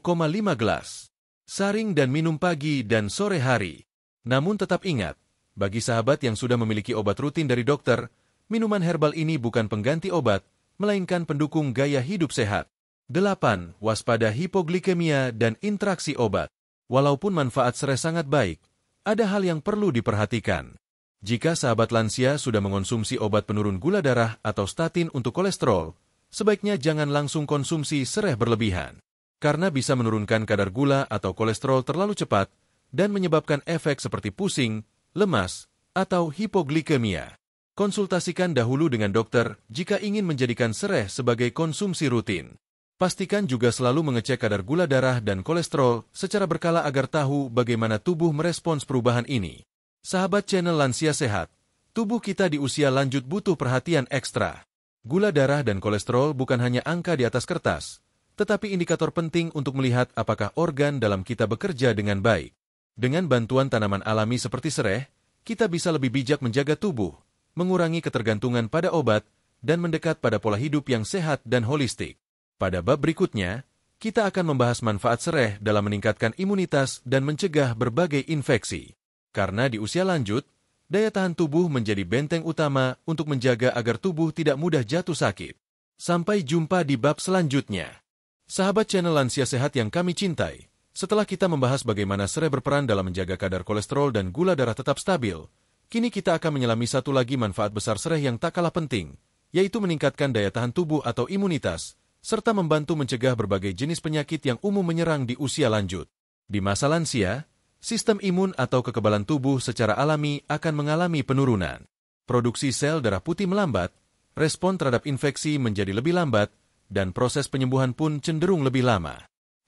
gelas. Saring dan minum pagi dan sore hari. Namun tetap ingat, bagi sahabat yang sudah memiliki obat rutin dari dokter, minuman herbal ini bukan pengganti obat, melainkan pendukung gaya hidup sehat. 8. Waspada hipoglikemia dan interaksi obat. Walaupun manfaat sereh sangat baik, ada hal yang perlu diperhatikan. Jika sahabat lansia sudah mengonsumsi obat penurun gula darah atau statin untuk kolesterol, sebaiknya jangan langsung konsumsi sereh berlebihan, karena bisa menurunkan kadar gula atau kolesterol terlalu cepat dan menyebabkan efek seperti pusing, lemas, atau hipoglikemia. Konsultasikan dahulu dengan dokter jika ingin menjadikan sereh sebagai konsumsi rutin. Pastikan juga selalu mengecek kadar gula darah dan kolesterol secara berkala agar tahu bagaimana tubuh merespons perubahan ini. Sahabat channel Lansia Sehat, tubuh kita di usia lanjut butuh perhatian ekstra. Gula darah dan kolesterol bukan hanya angka di atas kertas, tetapi indikator penting untuk melihat apakah organ dalam kita bekerja dengan baik. Dengan bantuan tanaman alami seperti sereh, kita bisa lebih bijak menjaga tubuh, mengurangi ketergantungan pada obat, dan mendekat pada pola hidup yang sehat dan holistik. Pada bab berikutnya, kita akan membahas manfaat sereh dalam meningkatkan imunitas dan mencegah berbagai infeksi. Karena di usia lanjut, daya tahan tubuh menjadi benteng utama untuk menjaga agar tubuh tidak mudah jatuh sakit. Sampai jumpa di bab selanjutnya. Sahabat channel Lansia Sehat yang kami cintai, setelah kita membahas bagaimana sereh berperan dalam menjaga kadar kolesterol dan gula darah tetap stabil, kini kita akan menyelami satu lagi manfaat besar sereh yang tak kalah penting, yaitu meningkatkan daya tahan tubuh atau imunitas, serta membantu mencegah berbagai jenis penyakit yang umum menyerang di usia lanjut. Di masa lansia, sistem imun atau kekebalan tubuh secara alami akan mengalami penurunan. Produksi sel darah putih melambat, respon terhadap infeksi menjadi lebih lambat, dan proses penyembuhan pun cenderung lebih lama.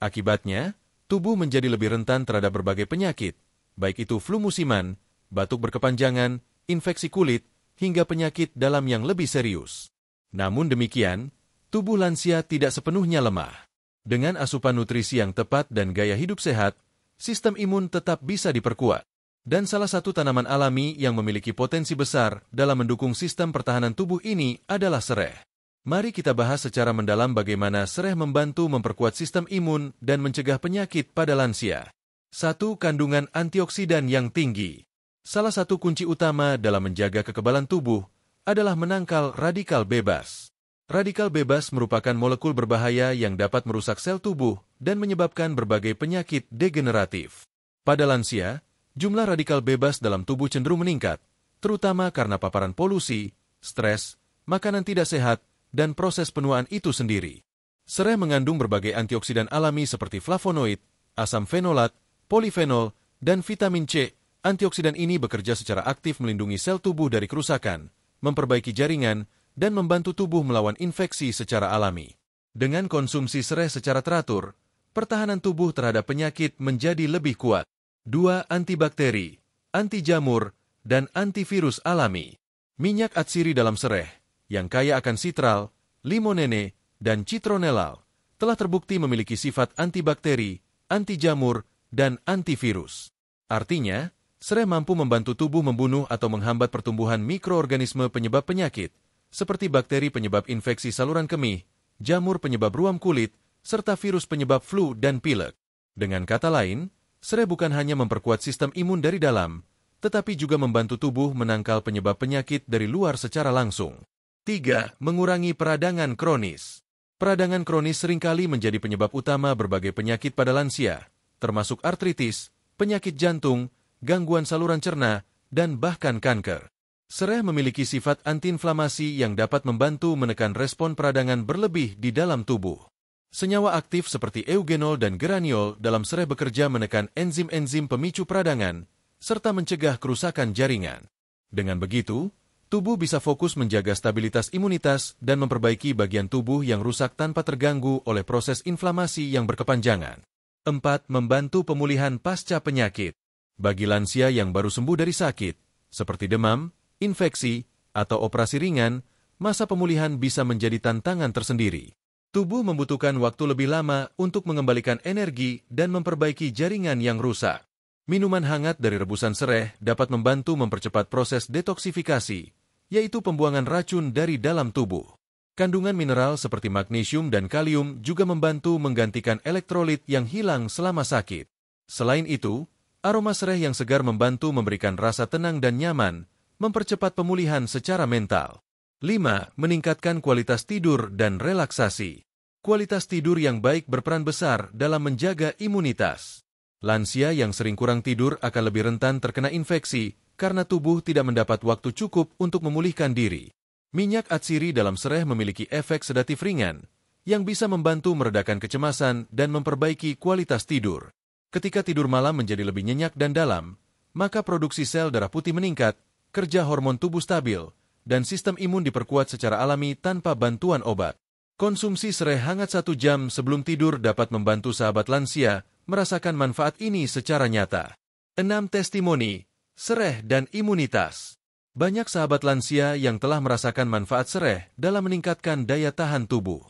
Akibatnya, tubuh menjadi lebih rentan terhadap berbagai penyakit, baik itu flu musiman, batuk berkepanjangan, infeksi kulit, hingga penyakit dalam yang lebih serius. Namun demikian, tubuh lansia tidak sepenuhnya lemah. Dengan asupan nutrisi yang tepat dan gaya hidup sehat, sistem imun tetap bisa diperkuat. Dan salah satu tanaman alami yang memiliki potensi besar dalam mendukung sistem pertahanan tubuh ini adalah sereh. Mari kita bahas secara mendalam bagaimana sereh membantu memperkuat sistem imun dan mencegah penyakit pada lansia. 1. Kandungan antioksidan yang tinggi. Salah satu kunci utama dalam menjaga kekebalan tubuh adalah menangkal radikal bebas. Radikal bebas merupakan molekul berbahaya yang dapat merusak sel tubuh dan menyebabkan berbagai penyakit degeneratif. Pada lansia, jumlah radikal bebas dalam tubuh cenderung meningkat, terutama karena paparan polusi, stres, makanan tidak sehat, dan proses penuaan itu sendiri. Sereh mengandung berbagai antioksidan alami seperti flavonoid, asam fenolat, polifenol, dan vitamin C. Antioksidan ini bekerja secara aktif melindungi sel tubuh dari kerusakan, memperbaiki jaringan, dan membantu tubuh melawan infeksi secara alami. Dengan konsumsi sereh secara teratur, pertahanan tubuh terhadap penyakit menjadi lebih kuat. 2. Antibakteri, anti jamur, dan antivirus alami. Minyak atsiri dalam sereh, yang kaya akan sitral, limonene, dan citronellal, telah terbukti memiliki sifat antibakteri, anti jamur, dan antivirus. Artinya, sereh mampu membantu tubuh membunuh atau menghambat pertumbuhan mikroorganisme penyebab penyakit, seperti bakteri penyebab infeksi saluran kemih, jamur penyebab ruam kulit, serta virus penyebab flu dan pilek. Dengan kata lain, sereh bukan hanya memperkuat sistem imun dari dalam, tetapi juga membantu tubuh menangkal penyebab penyakit dari luar secara langsung. 3. Mengurangi peradangan kronis. Peradangan kronis seringkali menjadi penyebab utama berbagai penyakit pada lansia, termasuk artritis, penyakit jantung, gangguan saluran cerna, dan bahkan kanker. Sereh memiliki sifat antiinflamasi yang dapat membantu menekan respon peradangan berlebih di dalam tubuh. Senyawa aktif seperti eugenol dan geraniol dalam sereh bekerja menekan enzim-enzim pemicu peradangan, serta mencegah kerusakan jaringan. Dengan begitu, tubuh bisa fokus menjaga stabilitas imunitas dan memperbaiki bagian tubuh yang rusak tanpa terganggu oleh proses inflamasi yang berkepanjangan. 4. Membantu pemulihan pasca penyakit. Bagi lansia yang baru sembuh dari sakit, seperti demam, infeksi, atau operasi ringan, masa pemulihan bisa menjadi tantangan tersendiri. Tubuh membutuhkan waktu lebih lama untuk mengembalikan energi dan memperbaiki jaringan yang rusak. Minuman hangat dari rebusan sereh dapat membantu mempercepat proses detoksifikasi, yaitu pembuangan racun dari dalam tubuh. Kandungan mineral seperti magnesium dan kalium juga membantu menggantikan elektrolit yang hilang selama sakit. Selain itu, aroma sereh yang segar membantu memberikan rasa tenang dan nyaman, mempercepat pemulihan secara mental. 5. Meningkatkan kualitas tidur dan relaksasi. Kualitas tidur yang baik berperan besar dalam menjaga imunitas. Lansia yang sering kurang tidur akan lebih rentan terkena infeksi karena tubuh tidak mendapat waktu cukup untuk memulihkan diri. Minyak atsiri dalam sereh memiliki efek sedatif ringan yang bisa membantu meredakan kecemasan dan memperbaiki kualitas tidur. Ketika tidur malam menjadi lebih nyenyak dan dalam, maka produksi sel darah putih meningkat, kerja hormon tubuh stabil, dan sistem imun diperkuat secara alami tanpa bantuan obat. Konsumsi sereh hangat 1 jam sebelum tidur dapat membantu sahabat lansia merasakan manfaat ini secara nyata. 6. Testimoni, sereh dan imunitas. Banyak sahabat lansia yang telah merasakan manfaat sereh dalam meningkatkan daya tahan tubuh.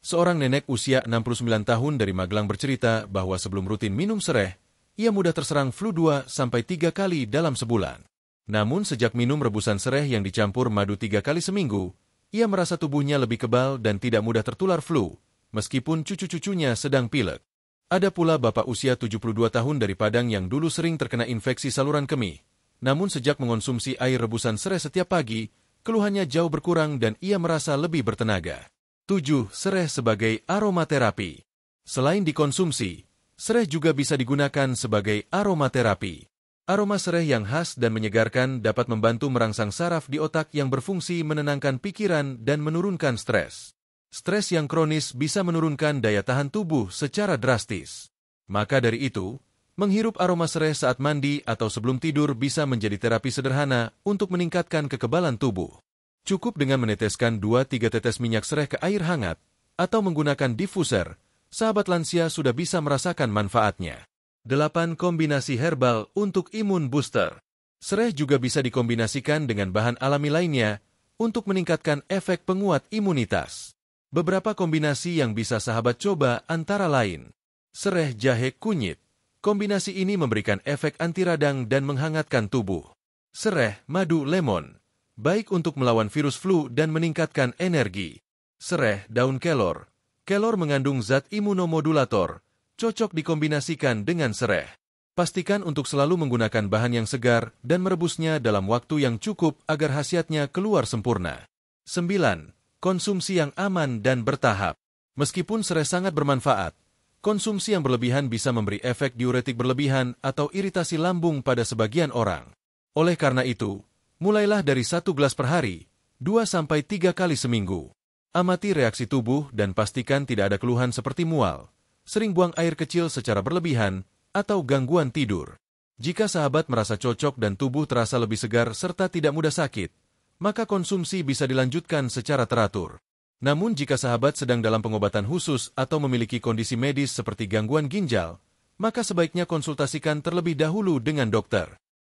Seorang nenek usia 69 tahun dari Magelang bercerita bahwa sebelum rutin minum sereh, ia mudah terserang flu 2-3 kali dalam sebulan. Namun sejak minum rebusan sereh yang dicampur madu 3 kali seminggu, ia merasa tubuhnya lebih kebal dan tidak mudah tertular flu, meskipun cucu-cucunya sedang pilek. Ada pula bapak usia 72 tahun dari Padang yang dulu sering terkena infeksi saluran kemih. Namun sejak mengonsumsi air rebusan sereh setiap pagi, keluhannya jauh berkurang dan ia merasa lebih bertenaga. 7. Sereh sebagai aromaterapi. Selain dikonsumsi, sereh juga bisa digunakan sebagai aromaterapi. Aroma sereh yang khas dan menyegarkan dapat membantu merangsang saraf di otak yang berfungsi menenangkan pikiran dan menurunkan stres. Stres yang kronis bisa menurunkan daya tahan tubuh secara drastis. Maka dari itu, menghirup aroma sereh saat mandi atau sebelum tidur bisa menjadi terapi sederhana untuk meningkatkan kekebalan tubuh. Cukup dengan meneteskan 2-3 tetes minyak sereh ke air hangat atau menggunakan diffuser, sahabat lansia sudah bisa merasakan manfaatnya. 8. Kombinasi herbal untuk imun booster. Sereh juga bisa dikombinasikan dengan bahan alami lainnya untuk meningkatkan efek penguat imunitas. Beberapa kombinasi yang bisa sahabat coba antara lain: sereh jahe kunyit. Kombinasi ini memberikan efek anti radang dan menghangatkan tubuh. Sereh madu lemon, baik untuk melawan virus flu dan meningkatkan energi. Sereh daun kelor. Kelor mengandung zat imunomodulator, cocok dikombinasikan dengan sereh. Pastikan untuk selalu menggunakan bahan yang segar dan merebusnya dalam waktu yang cukup agar khasiatnya keluar sempurna. 9. Konsumsi yang aman dan bertahap. Meskipun sereh sangat bermanfaat, konsumsi yang berlebihan bisa memberi efek diuretik berlebihan atau iritasi lambung pada sebagian orang. Oleh karena itu, mulailah dari 1 gelas per hari, 2-3 kali seminggu. Amati reaksi tubuh dan pastikan tidak ada keluhan seperti mual, sering buang air kecil secara berlebihan, atau gangguan tidur. Jika sahabat merasa cocok dan tubuh terasa lebih segar serta tidak mudah sakit, maka konsumsi bisa dilanjutkan secara teratur. Namun jika sahabat sedang dalam pengobatan khusus atau memiliki kondisi medis seperti gangguan ginjal, maka sebaiknya konsultasikan terlebih dahulu dengan dokter.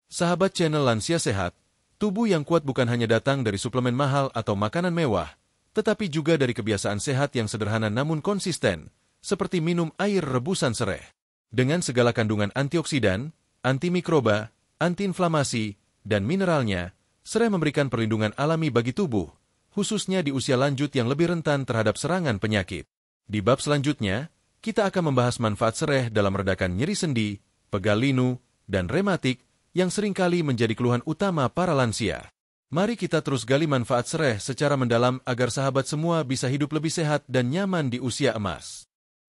Sahabat channel Lansia Sehat, tubuh yang kuat bukan hanya datang dari suplemen mahal atau makanan mewah, tetapi juga dari kebiasaan sehat yang sederhana namun konsisten, seperti minum air rebusan sereh. Dengan segala kandungan antioksidan, antimikroba, antiinflamasi, dan mineralnya, sereh memberikan perlindungan alami bagi tubuh, khususnya di usia lanjut yang lebih rentan terhadap serangan penyakit. Di bab selanjutnya, kita akan membahas manfaat sereh dalam meredakan nyeri sendi, pegal linu, dan rematik yang seringkali menjadi keluhan utama para lansia. Mari kita terus gali manfaat sereh secara mendalam agar sahabat semua bisa hidup lebih sehat dan nyaman di usia emas.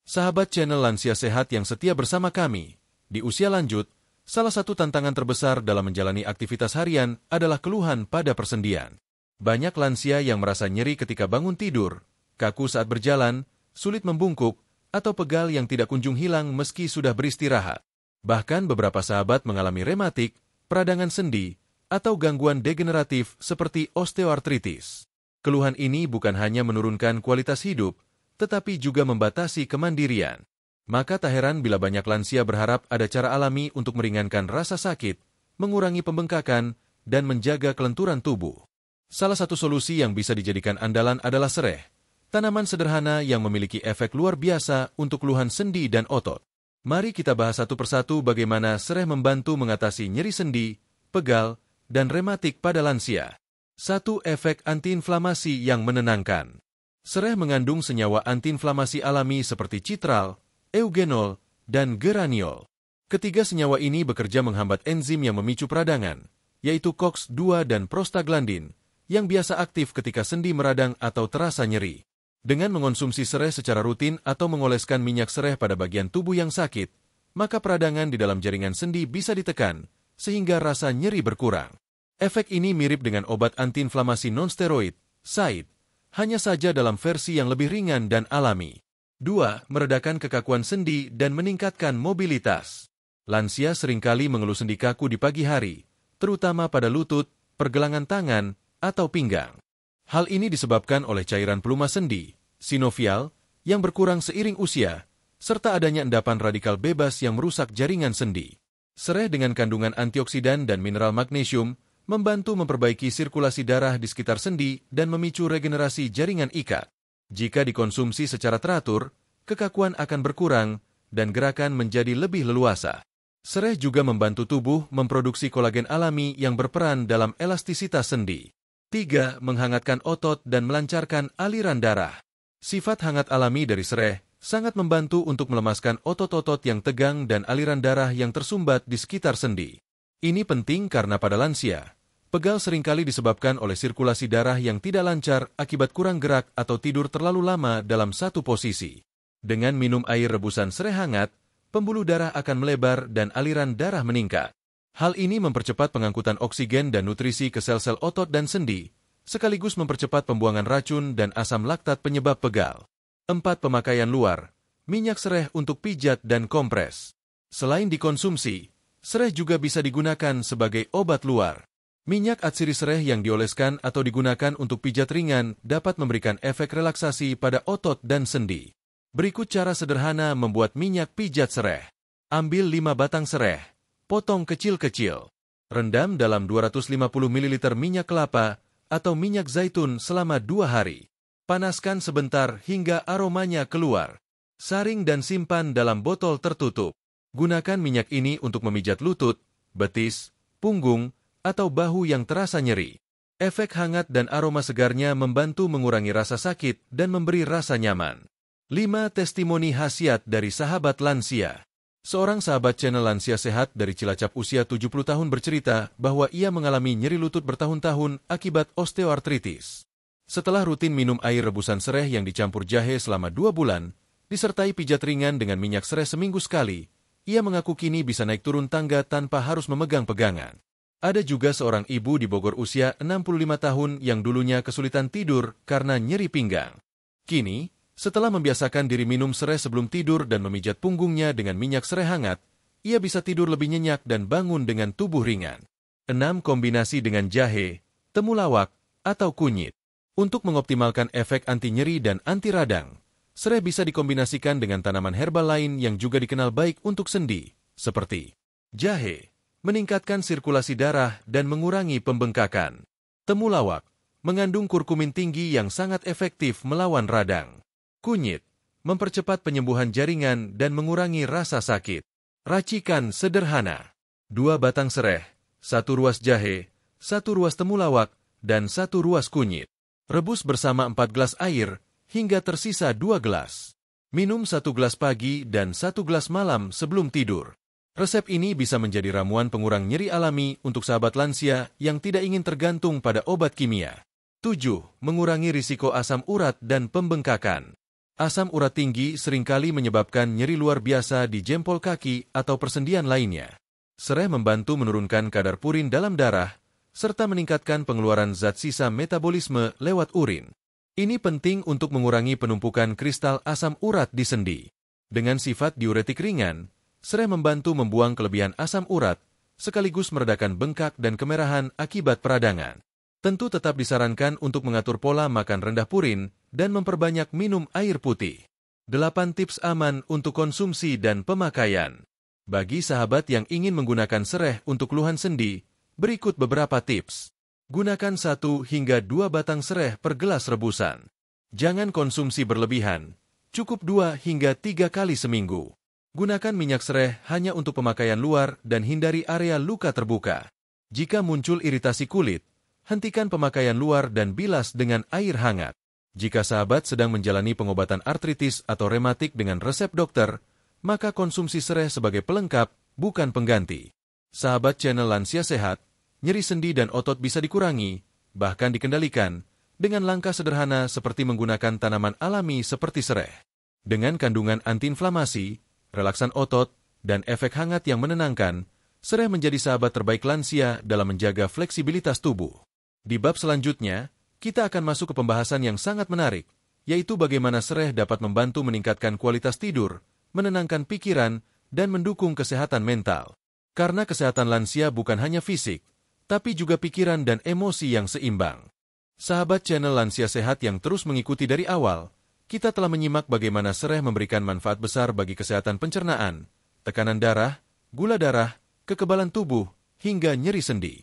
Sahabat channel Lansia Sehat yang setia bersama kami, di usia lanjut, salah satu tantangan terbesar dalam menjalani aktivitas harian adalah keluhan pada persendian. Banyak lansia yang merasa nyeri ketika bangun tidur, kaku saat berjalan, sulit membungkuk, atau pegal yang tidak kunjung hilang meski sudah beristirahat. Bahkan beberapa sahabat mengalami rematik, peradangan sendi, atau gangguan degeneratif seperti osteoartritis. Keluhan ini bukan hanya menurunkan kualitas hidup, tetapi juga membatasi kemandirian. Maka tak heran bila banyak lansia berharap ada cara alami untuk meringankan rasa sakit, mengurangi pembengkakan, dan menjaga kelenturan tubuh. Salah satu solusi yang bisa dijadikan andalan adalah sereh, tanaman sederhana yang memiliki efek luar biasa untuk keluhan sendi dan otot. Mari kita bahas satu persatu bagaimana sereh membantu mengatasi nyeri sendi, pegal, dan rematik pada lansia. 1. Efek antiinflamasi yang menenangkan. Sereh mengandung senyawa antiinflamasi alami seperti citral, eugenol, dan geraniol. Ketiga senyawa ini bekerja menghambat enzim yang memicu peradangan, yaitu COX-2 dan prostaglandin, yang biasa aktif ketika sendi meradang atau terasa nyeri. Dengan mengonsumsi sereh secara rutin atau mengoleskan minyak sereh pada bagian tubuh yang sakit, maka peradangan di dalam jaringan sendi bisa ditekan, sehingga rasa nyeri berkurang. Efek ini mirip dengan obat antiinflamasi nonsteroid, SAID, hanya saja dalam versi yang lebih ringan dan alami. 2. Meredakan kekakuan sendi dan meningkatkan mobilitas. Lansia seringkali mengeluh sendi kaku di pagi hari, terutama pada lutut, pergelangan tangan, atau pinggang. Hal ini disebabkan oleh cairan pelumas sendi, sinovial, yang berkurang seiring usia, serta adanya endapan radikal bebas yang merusak jaringan sendi. Sereh dengan kandungan antioksidan dan mineral magnesium membantu memperbaiki sirkulasi darah di sekitar sendi dan memicu regenerasi jaringan ikat. Jika dikonsumsi secara teratur, kekakuan akan berkurang dan gerakan menjadi lebih leluasa. Sereh juga membantu tubuh memproduksi kolagen alami yang berperan dalam elastisitas sendi. 3. Menghangatkan otot dan melancarkan aliran darah. Sifat hangat alami dari sereh sangat membantu untuk melemaskan otot-otot yang tegang dan aliran darah yang tersumbat di sekitar sendi. Ini penting karena pada lansia, pegal seringkali disebabkan oleh sirkulasi darah yang tidak lancar akibat kurang gerak atau tidur terlalu lama dalam satu posisi. Dengan minum air rebusan sereh hangat, pembuluh darah akan melebar dan aliran darah meningkat. Hal ini mempercepat pengangkutan oksigen dan nutrisi ke sel-sel otot dan sendi, sekaligus mempercepat pembuangan racun dan asam laktat penyebab pegal. 4. Pemakaian luar. Minyak sereh untuk pijat dan kompres. Selain dikonsumsi, sereh juga bisa digunakan sebagai obat luar. Minyak atsiri sereh yang dioleskan atau digunakan untuk pijat ringan dapat memberikan efek relaksasi pada otot dan sendi. Berikut cara sederhana membuat minyak pijat sereh. Ambil 5 batang sereh, potong kecil-kecil. Rendam dalam 250 ml minyak kelapa atau minyak zaitun selama 2 hari. Panaskan sebentar hingga aromanya keluar. Saring dan simpan dalam botol tertutup. Gunakan minyak ini untuk memijat lutut, betis, punggung, atau bahu yang terasa nyeri. Efek hangat dan aroma segarnya membantu mengurangi rasa sakit dan memberi rasa nyaman. 5. Testimoni khasiat dari sahabat lansia. Seorang sahabat channel Lansia Sehat dari Cilacap usia 70 tahun bercerita bahwa ia mengalami nyeri lutut bertahun-tahun akibat osteoartritis. Setelah rutin minum air rebusan sereh yang dicampur jahe selama 2 bulan, disertai pijat ringan dengan minyak sereh seminggu sekali, ia mengaku kini bisa naik turun tangga tanpa harus memegang pegangan. Ada juga seorang ibu di Bogor usia 65 tahun yang dulunya kesulitan tidur karena nyeri pinggang. Kini, setelah membiasakan diri minum sereh sebelum tidur dan memijat punggungnya dengan minyak sereh hangat, ia bisa tidur lebih nyenyak dan bangun dengan tubuh ringan. 6. Kombinasi dengan jahe, temulawak, atau kunyit. Untuk mengoptimalkan efek anti nyeri dan anti radang, sereh bisa dikombinasikan dengan tanaman herbal lain yang juga dikenal baik untuk sendi, seperti jahe, meningkatkan sirkulasi darah dan mengurangi pembengkakan. Temulawak, mengandung kurkumin tinggi yang sangat efektif melawan radang. Kunyit, mempercepat penyembuhan jaringan dan mengurangi rasa sakit. Racikan sederhana. 2 batang sereh, 1 ruas jahe, 1 ruas temulawak, dan 1 ruas kunyit. Rebus bersama 4 gelas air, hingga tersisa 2 gelas. Minum 1 gelas pagi dan 1 gelas malam sebelum tidur. Resep ini bisa menjadi ramuan pengurang nyeri alami untuk sahabat lansia yang tidak ingin tergantung pada obat kimia. 7. Mengurangi risiko asam urat dan pembengkakan. Asam urat tinggi seringkali menyebabkan nyeri luar biasa di jempol kaki atau persendian lainnya. Sereh membantu menurunkan kadar purin dalam darah, serta meningkatkan pengeluaran zat sisa metabolisme lewat urin. Ini penting untuk mengurangi penumpukan kristal asam urat di sendi. Dengan sifat diuretik ringan, sereh membantu membuang kelebihan asam urat, sekaligus meredakan bengkak dan kemerahan akibat peradangan. Tentu tetap disarankan untuk mengatur pola makan rendah purin dan memperbanyak minum air putih. 8 tips aman untuk konsumsi dan pemakaian. Bagi sahabat yang ingin menggunakan sereh untuk keluhan sendi, berikut beberapa tips. Gunakan 1 hingga 2 batang sereh per gelas rebusan. Jangan konsumsi berlebihan, cukup 2 hingga 3 kali seminggu. Gunakan minyak sereh hanya untuk pemakaian luar dan hindari area luka terbuka. Jika muncul iritasi kulit, hentikan pemakaian luar dan bilas dengan air hangat. Jika sahabat sedang menjalani pengobatan artritis atau rematik dengan resep dokter, maka konsumsi sereh sebagai pelengkap, bukan pengganti. Sahabat channel Lansia Sehat, nyeri sendi dan otot bisa dikurangi, bahkan dikendalikan, dengan langkah sederhana seperti menggunakan tanaman alami seperti sereh. Dengan kandungan antiinflamasi, relaksan otot, dan efek hangat yang menenangkan, sereh menjadi sahabat terbaik lansia dalam menjaga fleksibilitas tubuh. Di bab selanjutnya, kita akan masuk ke pembahasan yang sangat menarik, yaitu bagaimana sereh dapat membantu meningkatkan kualitas tidur, menenangkan pikiran, dan mendukung kesehatan mental. Karena kesehatan lansia bukan hanya fisik, tapi juga pikiran dan emosi yang seimbang. Sahabat channel Lansia Sehat yang terus mengikuti dari awal, kita telah menyimak bagaimana sereh memberikan manfaat besar bagi kesehatan pencernaan, tekanan darah, gula darah, kekebalan tubuh, hingga nyeri sendi.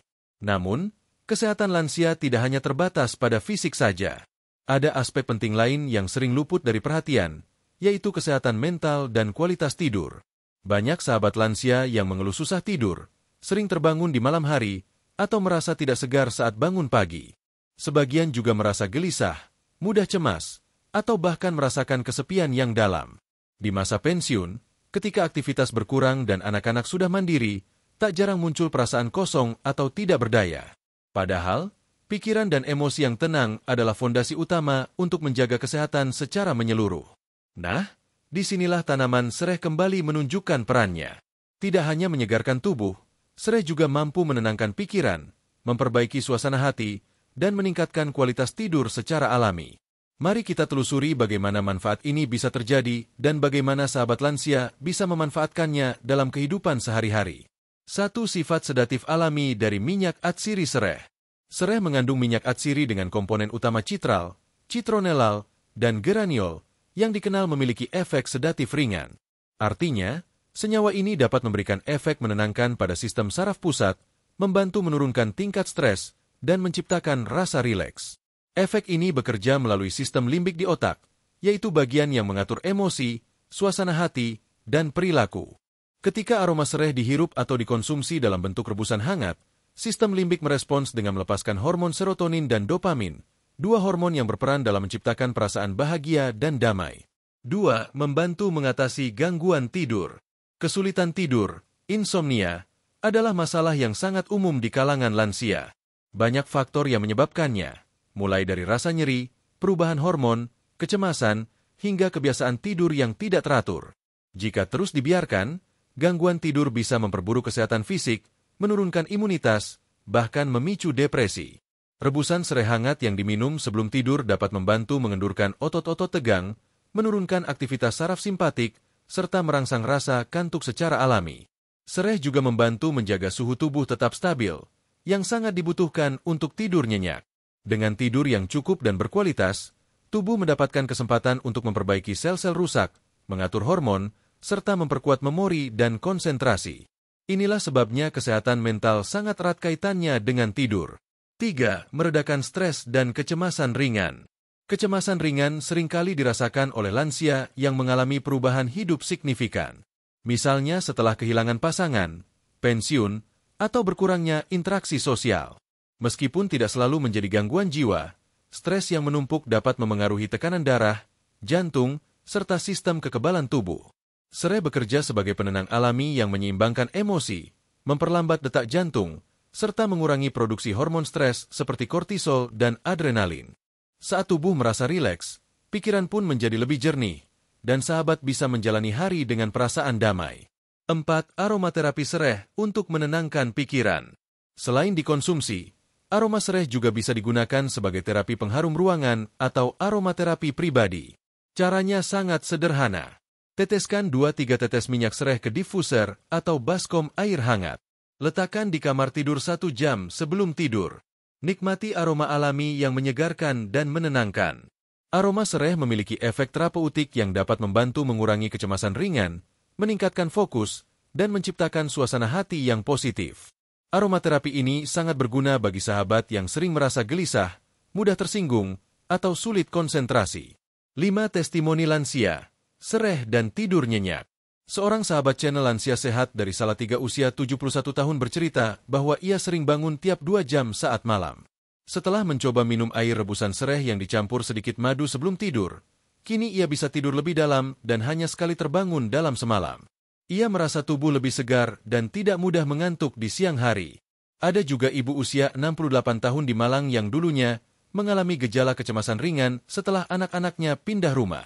Namun, kesehatan lansia tidak hanya terbatas pada fisik saja. Ada aspek penting lain yang sering luput dari perhatian, yaitu kesehatan mental dan kualitas tidur. Banyak sahabat lansia yang mengeluh susah tidur, sering terbangun di malam hari, atau merasa tidak segar saat bangun pagi. Sebagian juga merasa gelisah, mudah cemas, atau bahkan merasakan kesepian yang dalam. Di masa pensiun, ketika aktivitas berkurang dan anak-anak sudah mandiri, tak jarang muncul perasaan kosong atau tidak berdaya. Padahal, pikiran dan emosi yang tenang adalah fondasi utama untuk menjaga kesehatan secara menyeluruh. Nah, disinilah tanaman sereh kembali menunjukkan perannya. Tidak hanya menyegarkan tubuh, sereh juga mampu menenangkan pikiran, memperbaiki suasana hati, dan meningkatkan kualitas tidur secara alami. Mari kita telusuri bagaimana manfaat ini bisa terjadi dan bagaimana sahabat lansia bisa memanfaatkannya dalam kehidupan sehari-hari. 1. Sifat sedatif alami dari minyak atsiri sereh. Sereh mengandung minyak atsiri dengan komponen utama citral, citronellal, dan geraniol yang dikenal memiliki efek sedatif ringan. Artinya, senyawa ini dapat memberikan efek menenangkan pada sistem saraf pusat, membantu menurunkan tingkat stres, dan menciptakan rasa rileks. Efek ini bekerja melalui sistem limbik di otak, yaitu bagian yang mengatur emosi, suasana hati, dan perilaku. Ketika aroma sereh dihirup atau dikonsumsi dalam bentuk rebusan hangat, sistem limbik merespons dengan melepaskan hormon serotonin dan dopamin, dua hormon yang berperan dalam menciptakan perasaan bahagia dan damai. 2. Membantu mengatasi gangguan tidur. Kesulitan tidur, insomnia, adalah masalah yang sangat umum di kalangan lansia. Banyak faktor yang menyebabkannya, mulai dari rasa nyeri, perubahan hormon, kecemasan, hingga kebiasaan tidur yang tidak teratur. Jika terus dibiarkan, gangguan tidur bisa memperburuk kesehatan fisik, menurunkan imunitas, bahkan memicu depresi. Rebusan serai hangat yang diminum sebelum tidur dapat membantu mengendurkan otot-otot tegang, menurunkan aktivitas saraf simpatik, serta merangsang rasa kantuk secara alami. Serai juga membantu menjaga suhu tubuh tetap stabil, yang sangat dibutuhkan untuk tidur nyenyak. Dengan tidur yang cukup dan berkualitas, tubuh mendapatkan kesempatan untuk memperbaiki sel-sel rusak, mengatur hormon, serta memperkuat memori dan konsentrasi. Inilah sebabnya kesehatan mental sangat erat kaitannya dengan tidur. 3. Meredakan stres dan kecemasan ringan. Kecemasan ringan seringkali dirasakan oleh lansia yang mengalami perubahan hidup signifikan. Misalnya setelah kehilangan pasangan, pensiun, atau berkurangnya interaksi sosial. Meskipun tidak selalu menjadi gangguan jiwa, stres yang menumpuk dapat memengaruhi tekanan darah, jantung, serta sistem kekebalan tubuh. Serai bekerja sebagai penenang alami yang menyeimbangkan emosi, memperlambat detak jantung, serta mengurangi produksi hormon stres seperti kortisol dan adrenalin. Saat tubuh merasa rileks, pikiran pun menjadi lebih jernih, dan sahabat bisa menjalani hari dengan perasaan damai. 4. Aromaterapi serai untuk menenangkan pikiran. Selain dikonsumsi, aroma serai juga bisa digunakan sebagai terapi pengharum ruangan atau aromaterapi pribadi. Caranya sangat sederhana. Teteskan 2-3 tetes minyak serai ke diffuser atau baskom air hangat. Letakkan di kamar tidur 1 jam sebelum tidur. Nikmati aroma alami yang menyegarkan dan menenangkan. Aroma serai memiliki efek terapeutik yang dapat membantu mengurangi kecemasan ringan, meningkatkan fokus, dan menciptakan suasana hati yang positif. Aromaterapi ini sangat berguna bagi sahabat yang sering merasa gelisah, mudah tersinggung, atau sulit konsentrasi. 5. Testimoni lansia, serai dan tidur nyenyak. Seorang sahabat channel Lansia Sehat dari Salatiga usia 71 tahun bercerita bahwa ia sering bangun tiap 2 jam saat malam. Setelah mencoba minum air rebusan serai yang dicampur sedikit madu sebelum tidur, kini ia bisa tidur lebih dalam dan hanya sekali terbangun dalam semalam. Ia merasa tubuh lebih segar dan tidak mudah mengantuk di siang hari. Ada juga ibu usia 68 tahun di Malang yang dulunya mengalami gejala kecemasan ringan setelah anak-anaknya pindah rumah.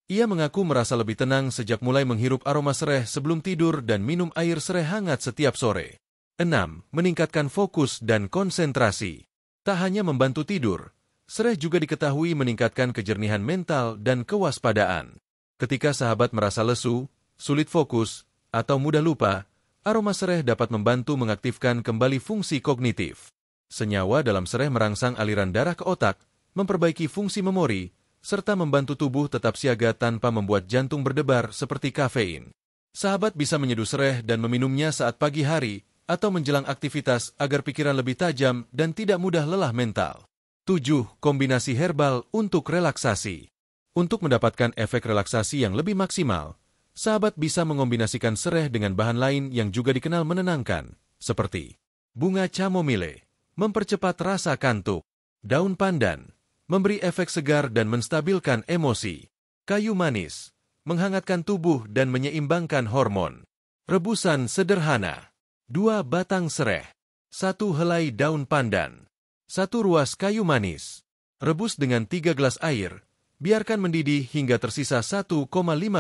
Ia mengaku merasa lebih tenang sejak mulai menghirup aroma serai sebelum tidur dan minum air serai hangat setiap sore. 6. Meningkatkan fokus dan konsentrasi. Tak hanya membantu tidur, serai juga diketahui meningkatkan kejernihan mental dan kewaspadaan. Ketika sahabat merasa lesu, sulit fokus, atau mudah lupa, aroma serai dapat membantu mengaktifkan kembali fungsi kognitif. Senyawa dalam serai merangsang aliran darah ke otak, memperbaiki fungsi memori, serta membantu tubuh tetap siaga tanpa membuat jantung berdebar seperti kafein. Sahabat bisa menyeduh serai dan meminumnya saat pagi hari, atau menjelang aktivitas agar pikiran lebih tajam dan tidak mudah lelah mental. 7. Kombinasi herbal untuk relaksasi. Untuk mendapatkan efek relaksasi yang lebih maksimal, sahabat bisa mengombinasikan sereh dengan bahan lain yang juga dikenal menenangkan, seperti bunga chamomile, mempercepat rasa kantuk, daun pandan, memberi efek segar dan menstabilkan emosi, kayu manis, menghangatkan tubuh dan menyeimbangkan hormon. Rebusan sederhana. 2 batang sereh, 1 helai daun pandan, 1 ruas kayu manis. Rebus dengan 3 gelas air, biarkan mendidih hingga tersisa 1,5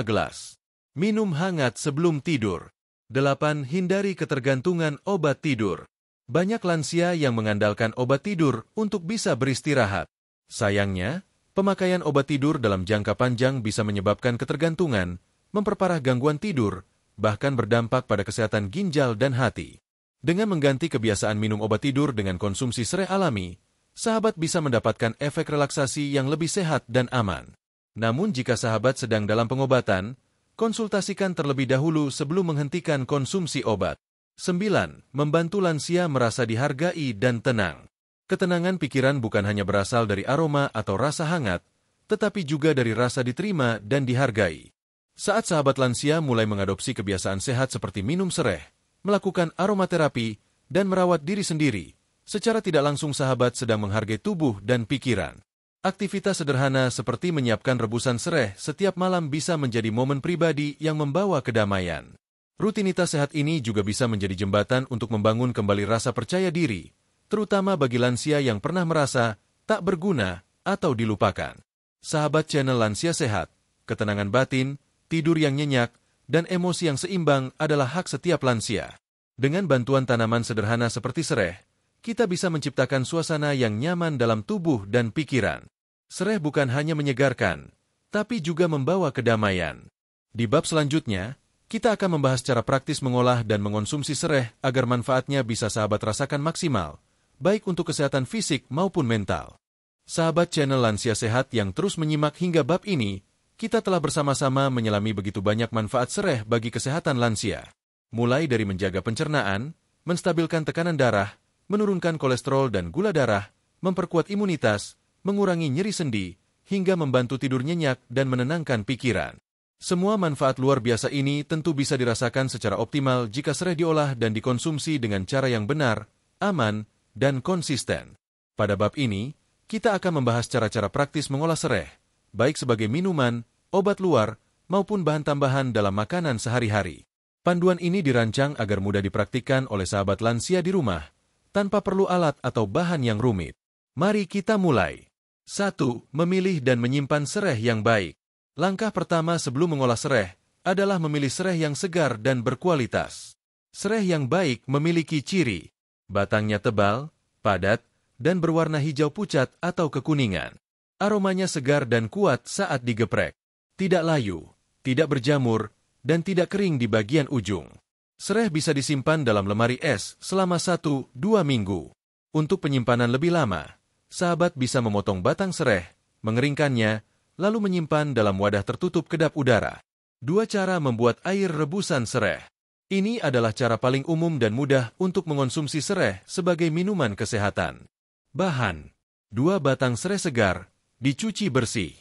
gelas. Minum hangat sebelum tidur. 8. Hindari ketergantungan obat tidur. Banyak lansia yang mengandalkan obat tidur untuk bisa beristirahat. Sayangnya, pemakaian obat tidur dalam jangka panjang bisa menyebabkan ketergantungan, memperparah gangguan tidur, bahkan berdampak pada kesehatan ginjal dan hati. Dengan mengganti kebiasaan minum obat tidur dengan konsumsi sereh alami, sahabat bisa mendapatkan efek relaksasi yang lebih sehat dan aman. Namun jika sahabat sedang dalam pengobatan, konsultasikan terlebih dahulu sebelum menghentikan konsumsi obat. 9. Membantu lansia merasa dihargai dan tenang. Ketenangan pikiran bukan hanya berasal dari aroma atau rasa hangat, tetapi juga dari rasa diterima dan dihargai. Saat sahabat lansia mulai mengadopsi kebiasaan sehat seperti minum sereh, melakukan aromaterapi, dan merawat diri sendiri, secara tidak langsung sahabat sedang menghargai tubuh dan pikiran. Aktivitas sederhana seperti menyiapkan rebusan sereh setiap malam bisa menjadi momen pribadi yang membawa kedamaian. Rutinitas sehat ini juga bisa menjadi jembatan untuk membangun kembali rasa percaya diri, terutama bagi lansia yang pernah merasa tak berguna atau dilupakan. Sahabat channel Lansia Sehat, ketenangan batin, tidur yang nyenyak, dan emosi yang seimbang adalah hak setiap lansia. Dengan bantuan tanaman sederhana seperti sereh, kita bisa menciptakan suasana yang nyaman dalam tubuh dan pikiran. Sereh bukan hanya menyegarkan, tapi juga membawa kedamaian. Di bab selanjutnya, kita akan membahas cara praktis mengolah dan mengonsumsi sereh agar manfaatnya bisa sahabat rasakan maksimal, baik untuk kesehatan fisik maupun mental. Sahabat channel Lansia Sehat yang terus menyimak hingga bab ini, kita telah bersama-sama menyelami begitu banyak manfaat sereh bagi kesehatan lansia. Mulai dari menjaga pencernaan, menstabilkan tekanan darah, menurunkan kolesterol dan gula darah, memperkuat imunitas, mengurangi nyeri sendi, hingga membantu tidur nyenyak dan menenangkan pikiran. Semua manfaat luar biasa ini tentu bisa dirasakan secara optimal jika sereh diolah dan dikonsumsi dengan cara yang benar, aman, dan konsisten. Pada bab ini, kita akan membahas cara-cara praktis mengolah sereh, baik sebagai minuman, obat luar, maupun bahan tambahan dalam makanan sehari-hari. Panduan ini dirancang agar mudah dipraktikkan oleh sahabat lansia di rumah, tanpa perlu alat atau bahan yang rumit. Mari kita mulai. 1. Memilih dan menyimpan sereh yang baik. Langkah pertama sebelum mengolah sereh adalah memilih sereh yang segar dan berkualitas. Sereh yang baik memiliki ciri batangnya tebal, padat, dan berwarna hijau pucat atau kekuningan. Aromanya segar dan kuat saat digeprek. Tidak layu, tidak berjamur, dan tidak kering di bagian ujung. Sereh bisa disimpan dalam lemari es selama 1-2 minggu. Untuk penyimpanan lebih lama, sahabat bisa memotong batang sereh, mengeringkannya, lalu menyimpan dalam wadah tertutup kedap udara. 2 cara membuat air rebusan sereh. Ini adalah cara paling umum dan mudah untuk mengonsumsi sereh sebagai minuman kesehatan. Bahan: 2 batang sereh segar, dicuci bersih.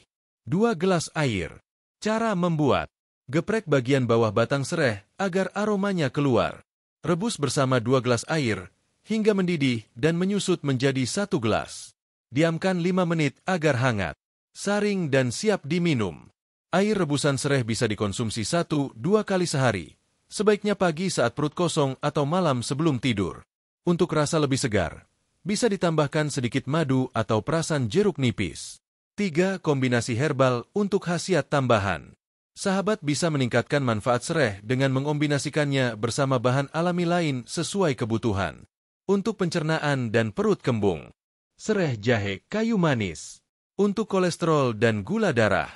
2 gelas air. Cara membuat: geprek bagian bawah batang sereh agar aromanya keluar. Rebus bersama 2 gelas air hingga mendidih dan menyusut menjadi 1 gelas. Diamkan 5 menit agar hangat. Saring dan siap diminum. Air rebusan sereh bisa dikonsumsi 1-2 kali sehari. Sebaiknya pagi saat perut kosong atau malam sebelum tidur. Untuk rasa lebih segar, bisa ditambahkan sedikit madu atau perasan jeruk nipis. 3. Kombinasi herbal untuk khasiat tambahan. Sahabat bisa meningkatkan manfaat sereh dengan mengombinasikannya bersama bahan alami lain sesuai kebutuhan. Untuk pencernaan dan perut kembung, sereh jahe kayu manis. Untuk kolesterol dan gula darah,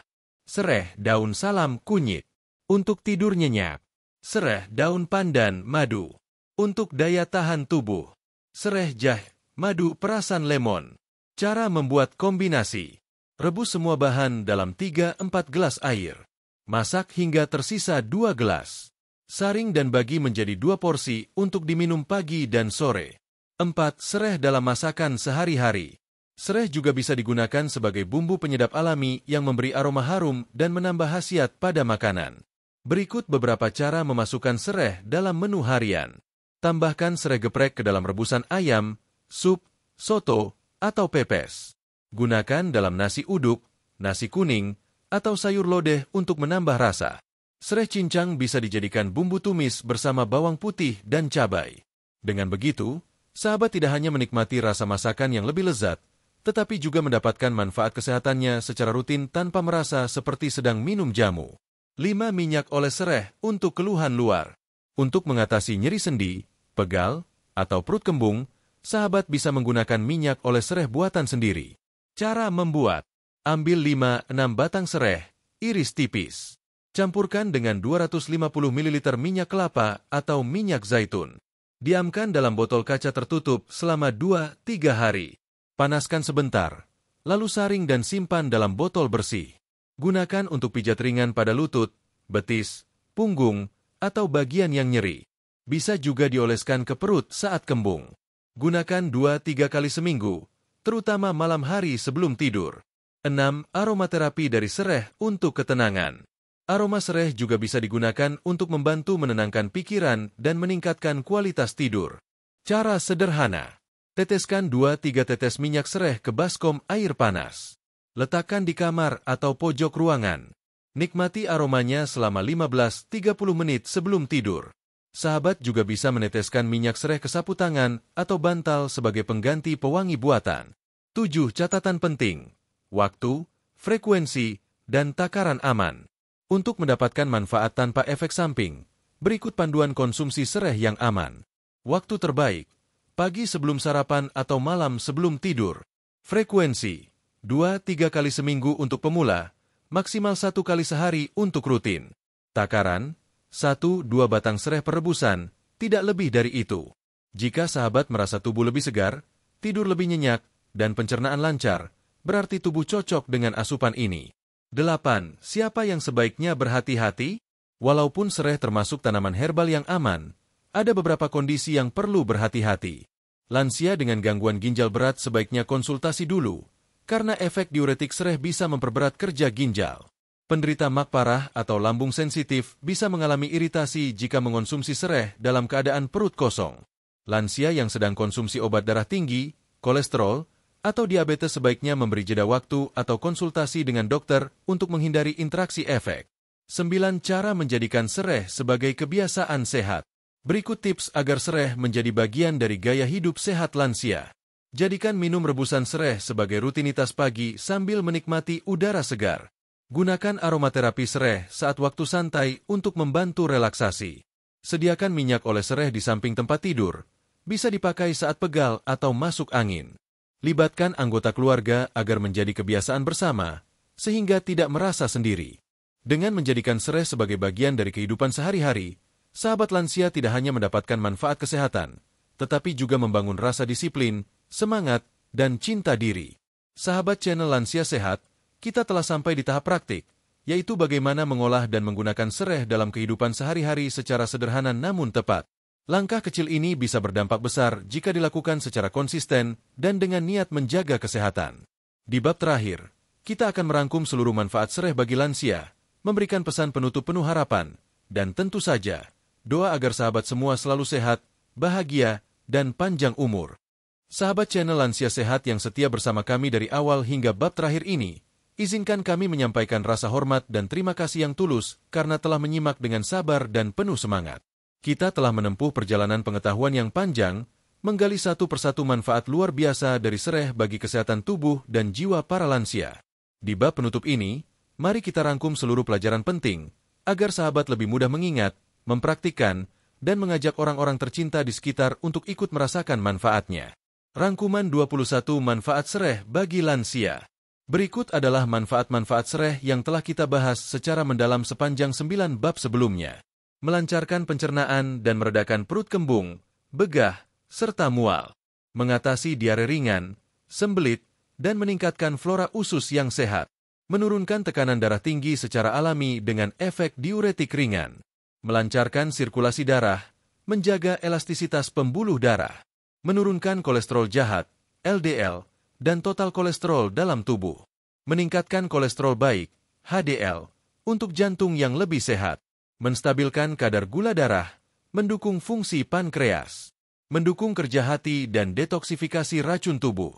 sereh daun salam kunyit. Untuk tidur nyenyak, sereh daun pandan madu. Untuk daya tahan tubuh, sereh jahe madu perasan lemon. Cara membuat kombinasi: rebus semua bahan dalam 3-4 gelas air. Masak hingga tersisa 2 gelas. Saring dan bagi menjadi 2 porsi untuk diminum pagi dan sore. 4. Sereh dalam masakan sehari-hari. Sereh juga bisa digunakan sebagai bumbu penyedap alami yang memberi aroma harum dan menambah khasiat pada makanan. Berikut beberapa cara memasukkan sereh dalam menu harian. Tambahkan sereh geprek ke dalam rebusan ayam, sup, soto, atau pepes. Gunakan dalam nasi uduk, nasi kuning, atau sayur lodeh untuk menambah rasa. Sereh cincang bisa dijadikan bumbu tumis bersama bawang putih dan cabai. Dengan begitu, sahabat tidak hanya menikmati rasa masakan yang lebih lezat, tetapi juga mendapatkan manfaat kesehatannya secara rutin tanpa merasa seperti sedang minum jamu. 5. Minyak oles sereh untuk keluhan luar. Untuk mengatasi nyeri sendi, pegal, atau perut kembung, sahabat bisa menggunakan minyak oles sereh buatan sendiri. Cara membuat: ambil 5-6 batang sereh, iris tipis. Campurkan dengan 250 ml minyak kelapa atau minyak zaitun. Diamkan dalam botol kaca tertutup selama 2-3 hari. Panaskan sebentar, lalu saring dan simpan dalam botol bersih. Gunakan untuk pijat ringan pada lutut, betis, punggung, atau bagian yang nyeri. Bisa juga dioleskan ke perut saat kembung. Gunakan 2-3 kali seminggu, terutama malam hari sebelum tidur. 6. Aromaterapi dari sereh untuk ketenangan. Aroma sereh juga bisa digunakan untuk membantu menenangkan pikiran dan meningkatkan kualitas tidur. Cara sederhana: teteskan 2-3 tetes minyak sereh ke baskom air panas. Letakkan di kamar atau pojok ruangan. Nikmati aromanya selama 15-30 menit sebelum tidur. Sahabat juga bisa meneteskan minyak sereh ke sapu tangan atau bantal sebagai pengganti pewangi buatan. 7. Catatan penting: waktu, frekuensi, dan takaran aman. Untuk mendapatkan manfaat tanpa efek samping, berikut panduan konsumsi sereh yang aman. Waktu terbaik: pagi sebelum sarapan atau malam sebelum tidur. Frekuensi: 2-3 kali seminggu untuk pemula, maksimal 1 kali sehari untuk rutin. Takaran: 1-2 batang sereh per rebusan, tidak lebih dari itu. Jika sahabat merasa tubuh lebih segar, tidur lebih nyenyak, dan pencernaan lancar, berarti tubuh cocok dengan asupan ini. 8. Siapa yang sebaiknya berhati-hati? Walaupun sereh termasuk tanaman herbal yang aman, ada beberapa kondisi yang perlu berhati-hati. Lansia dengan gangguan ginjal berat sebaiknya konsultasi dulu, karena efek diuretik sereh bisa memperberat kerja ginjal. Penderita MAG parah atau lambung sensitif bisa mengalami iritasi jika mengonsumsi sereh dalam keadaan perut kosong. Lansia yang sedang konsumsi obat darah tinggi, kolesterol, atau diabetes sebaiknya memberi jeda waktu atau konsultasi dengan dokter untuk menghindari interaksi efek. 9. Cara menjadikan sereh sebagai kebiasaan sehat. Berikut tips agar sereh menjadi bagian dari gaya hidup sehat lansia. Jadikan minum rebusan sereh sebagai rutinitas pagi sambil menikmati udara segar. Gunakan aromaterapi sereh saat waktu santai untuk membantu relaksasi. Sediakan minyak oles sereh di samping tempat tidur. Bisa dipakai saat pegal atau masuk angin. Libatkan anggota keluarga agar menjadi kebiasaan bersama, sehingga tidak merasa sendiri. Dengan menjadikan sereh sebagai bagian dari kehidupan sehari-hari, sahabat lansia tidak hanya mendapatkan manfaat kesehatan, tetapi juga membangun rasa disiplin, semangat, dan cinta diri. Sahabat channel Lansia Sehat, kita telah sampai di tahap praktik, yaitu bagaimana mengolah dan menggunakan sereh dalam kehidupan sehari-hari secara sederhana namun tepat. Langkah kecil ini bisa berdampak besar jika dilakukan secara konsisten dan dengan niat menjaga kesehatan. Di bab terakhir, kita akan merangkum seluruh manfaat sereh bagi lansia, memberikan pesan penutup penuh harapan, dan tentu saja, doa agar sahabat semua selalu sehat, bahagia, dan panjang umur. Sahabat channel Lansia Sehat yang setia bersama kami dari awal hingga bab terakhir ini, izinkan kami menyampaikan rasa hormat dan terima kasih yang tulus karena telah menyimak dengan sabar dan penuh semangat. Kita telah menempuh perjalanan pengetahuan yang panjang, menggali satu persatu manfaat luar biasa dari sereh bagi kesehatan tubuh dan jiwa para lansia. Di bab penutup ini, mari kita rangkum seluruh pelajaran penting, agar sahabat lebih mudah mengingat, mempraktikkan, dan mengajak orang-orang tercinta di sekitar untuk ikut merasakan manfaatnya. Rangkuman 21 manfaat sereh bagi lansia. Berikut adalah manfaat-manfaat sereh yang telah kita bahas secara mendalam sepanjang 9 bab sebelumnya. Melancarkan pencernaan dan meredakan perut kembung, begah, serta mual. Mengatasi diare ringan, sembelit, dan meningkatkan flora usus yang sehat. Menurunkan tekanan darah tinggi secara alami dengan efek diuretik ringan. melancarkan sirkulasi darah, menjaga elastisitas pembuluh darah, menurunkan kolesterol jahat, LDL, dan total kolesterol dalam tubuh, meningkatkan kolesterol baik, HDL, untuk jantung yang lebih sehat, menstabilkan kadar gula darah, mendukung fungsi pankreas, mendukung kerja hati dan detoksifikasi racun tubuh,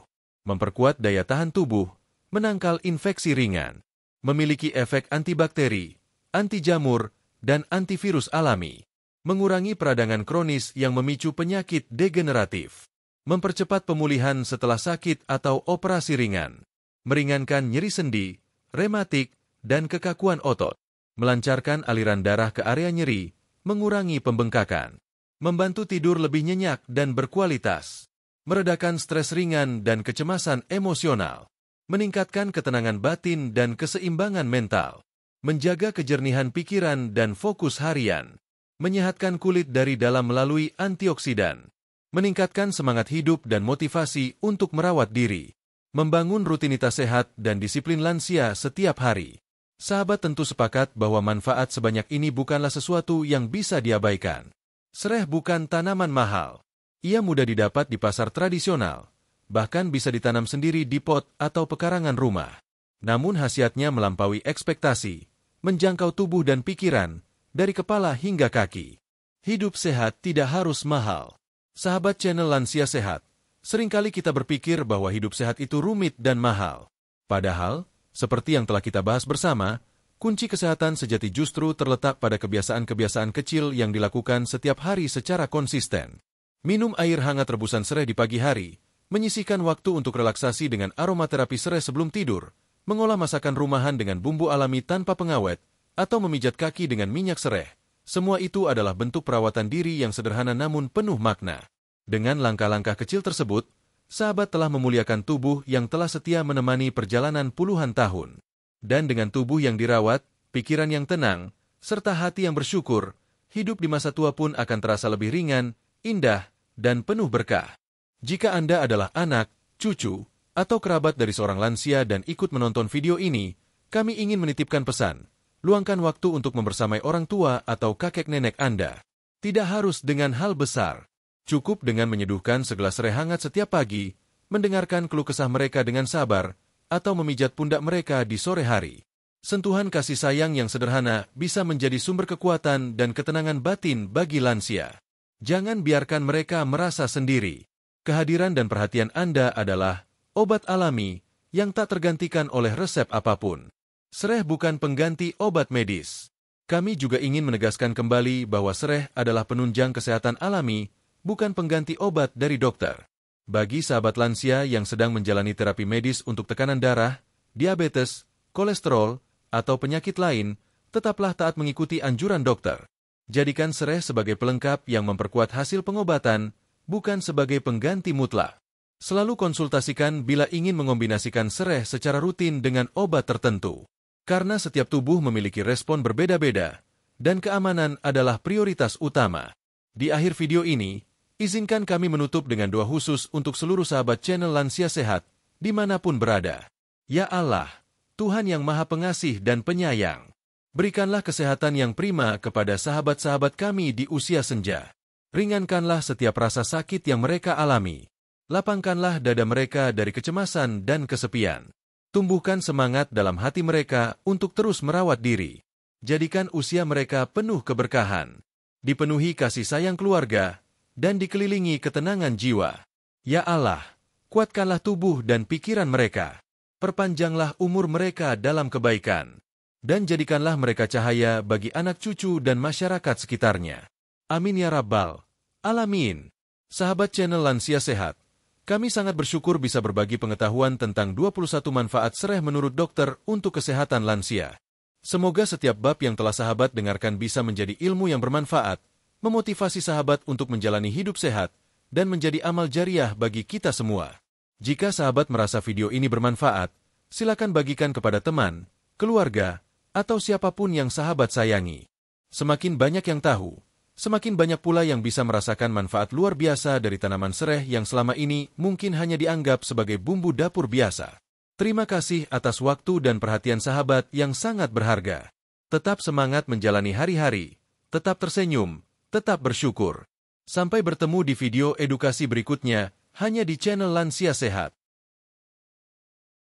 memperkuat daya tahan tubuh, menangkal infeksi ringan, memiliki efek antibakteri, anti jamur, dan antivirus alami, mengurangi peradangan kronis yang memicu penyakit degeneratif, mempercepat pemulihan setelah sakit atau operasi ringan, meringankan nyeri sendi, rematik, dan kekakuan otot, melancarkan aliran darah ke area nyeri, mengurangi pembengkakan, membantu tidur lebih nyenyak dan berkualitas, meredakan stres ringan dan kecemasan emosional, meningkatkan ketenangan batin dan keseimbangan mental, menjaga kejernihan pikiran dan fokus harian, menyehatkan kulit dari dalam melalui antioksidan, meningkatkan semangat hidup dan motivasi untuk merawat diri, membangun rutinitas sehat dan disiplin lansia setiap hari. Sahabat tentu sepakat bahwa manfaat sebanyak ini bukanlah sesuatu yang bisa diabaikan. Sereh bukan tanaman mahal. Ia mudah didapat di pasar tradisional, bahkan bisa ditanam sendiri di pot atau pekarangan rumah. Namun khasiatnya melampaui ekspektasi, menjangkau tubuh dan pikiran, dari kepala hingga kaki. Hidup sehat tidak harus mahal. Sahabat channel Lansia Sehat, seringkali kita berpikir bahwa hidup sehat itu rumit dan mahal. Padahal, seperti yang telah kita bahas bersama, kunci kesehatan sejati justru terletak pada kebiasaan-kebiasaan kecil yang dilakukan setiap hari secara konsisten. Minum air hangat rebusan serai di pagi hari, menyisihkan waktu untuk relaksasi dengan aromaterapi serai sebelum tidur, mengolah masakan rumahan dengan bumbu alami tanpa pengawet, atau memijat kaki dengan minyak serai. Semua itu adalah bentuk perawatan diri yang sederhana namun penuh makna. Dengan langkah-langkah kecil tersebut, sahabat telah memuliakan tubuh yang telah setia menemani perjalanan puluhan tahun. Dan dengan tubuh yang dirawat, pikiran yang tenang, serta hati yang bersyukur, hidup di masa tua pun akan terasa lebih ringan, indah, dan penuh berkah. Jika Anda adalah anak, cucu, atau kerabat dari seorang lansia dan ikut menonton video ini, kami ingin menitipkan pesan. Luangkan waktu untuk membersamai orang tua atau kakek nenek Anda. Tidak harus dengan hal besar. Cukup dengan menyeduhkan segelas serai hangat setiap pagi, mendengarkan keluh kesah mereka dengan sabar, atau memijat pundak mereka di sore hari. Sentuhan kasih sayang yang sederhana bisa menjadi sumber kekuatan dan ketenangan batin bagi lansia. Jangan biarkan mereka merasa sendiri. Kehadiran dan perhatian Anda adalah obat alami yang tak tergantikan oleh resep apapun. Sereh bukan pengganti obat medis. Kami juga ingin menegaskan kembali bahwa sereh adalah penunjang kesehatan alami, bukan pengganti obat dari dokter. Bagi sahabat lansia yang sedang menjalani terapi medis untuk tekanan darah, diabetes, kolesterol, atau penyakit lain, tetaplah taat mengikuti anjuran dokter. Jadikan sereh sebagai pelengkap yang memperkuat hasil pengobatan, bukan sebagai pengganti mutlak. Selalu konsultasikan bila ingin mengombinasikan sereh secara rutin dengan obat tertentu. Karena setiap tubuh memiliki respon berbeda-beda, dan keamanan adalah prioritas utama. Di akhir video ini, izinkan kami menutup dengan doa khusus untuk seluruh sahabat channel Lansia Sehat, dimanapun berada. Ya Allah, Tuhan yang Maha Pengasih dan Penyayang, berikanlah kesehatan yang prima kepada sahabat-sahabat kami di usia senja. Ringankanlah setiap rasa sakit yang mereka alami. Lapangkanlah dada mereka dari kecemasan dan kesepian. Tumbuhkan semangat dalam hati mereka untuk terus merawat diri. Jadikan usia mereka penuh keberkahan, dipenuhi kasih sayang keluarga, dan dikelilingi ketenangan jiwa. Ya Allah, kuatkanlah tubuh dan pikiran mereka. Perpanjanglah umur mereka dalam kebaikan. Dan jadikanlah mereka cahaya bagi anak cucu dan masyarakat sekitarnya. Amin ya Rabbal Alamin. Sahabat channel Lansia Sehat, kami sangat bersyukur bisa berbagi pengetahuan tentang 21 manfaat sereh menurut dokter untuk kesehatan lansia. Semoga setiap bab yang telah sahabat dengarkan bisa menjadi ilmu yang bermanfaat, memotivasi sahabat untuk menjalani hidup sehat, dan menjadi amal jariah bagi kita semua. Jika sahabat merasa video ini bermanfaat, silakan bagikan kepada teman, keluarga, atau siapapun yang sahabat sayangi. Semakin banyak yang tahu, semakin banyak pula yang bisa merasakan manfaat luar biasa dari tanaman sereh yang selama ini mungkin hanya dianggap sebagai bumbu dapur biasa. Terima kasih atas waktu dan perhatian sahabat yang sangat berharga. Tetap semangat menjalani hari-hari. tetap tersenyum, tetap bersyukur. Sampai bertemu di video edukasi berikutnya, hanya di channel Lansia Sehat.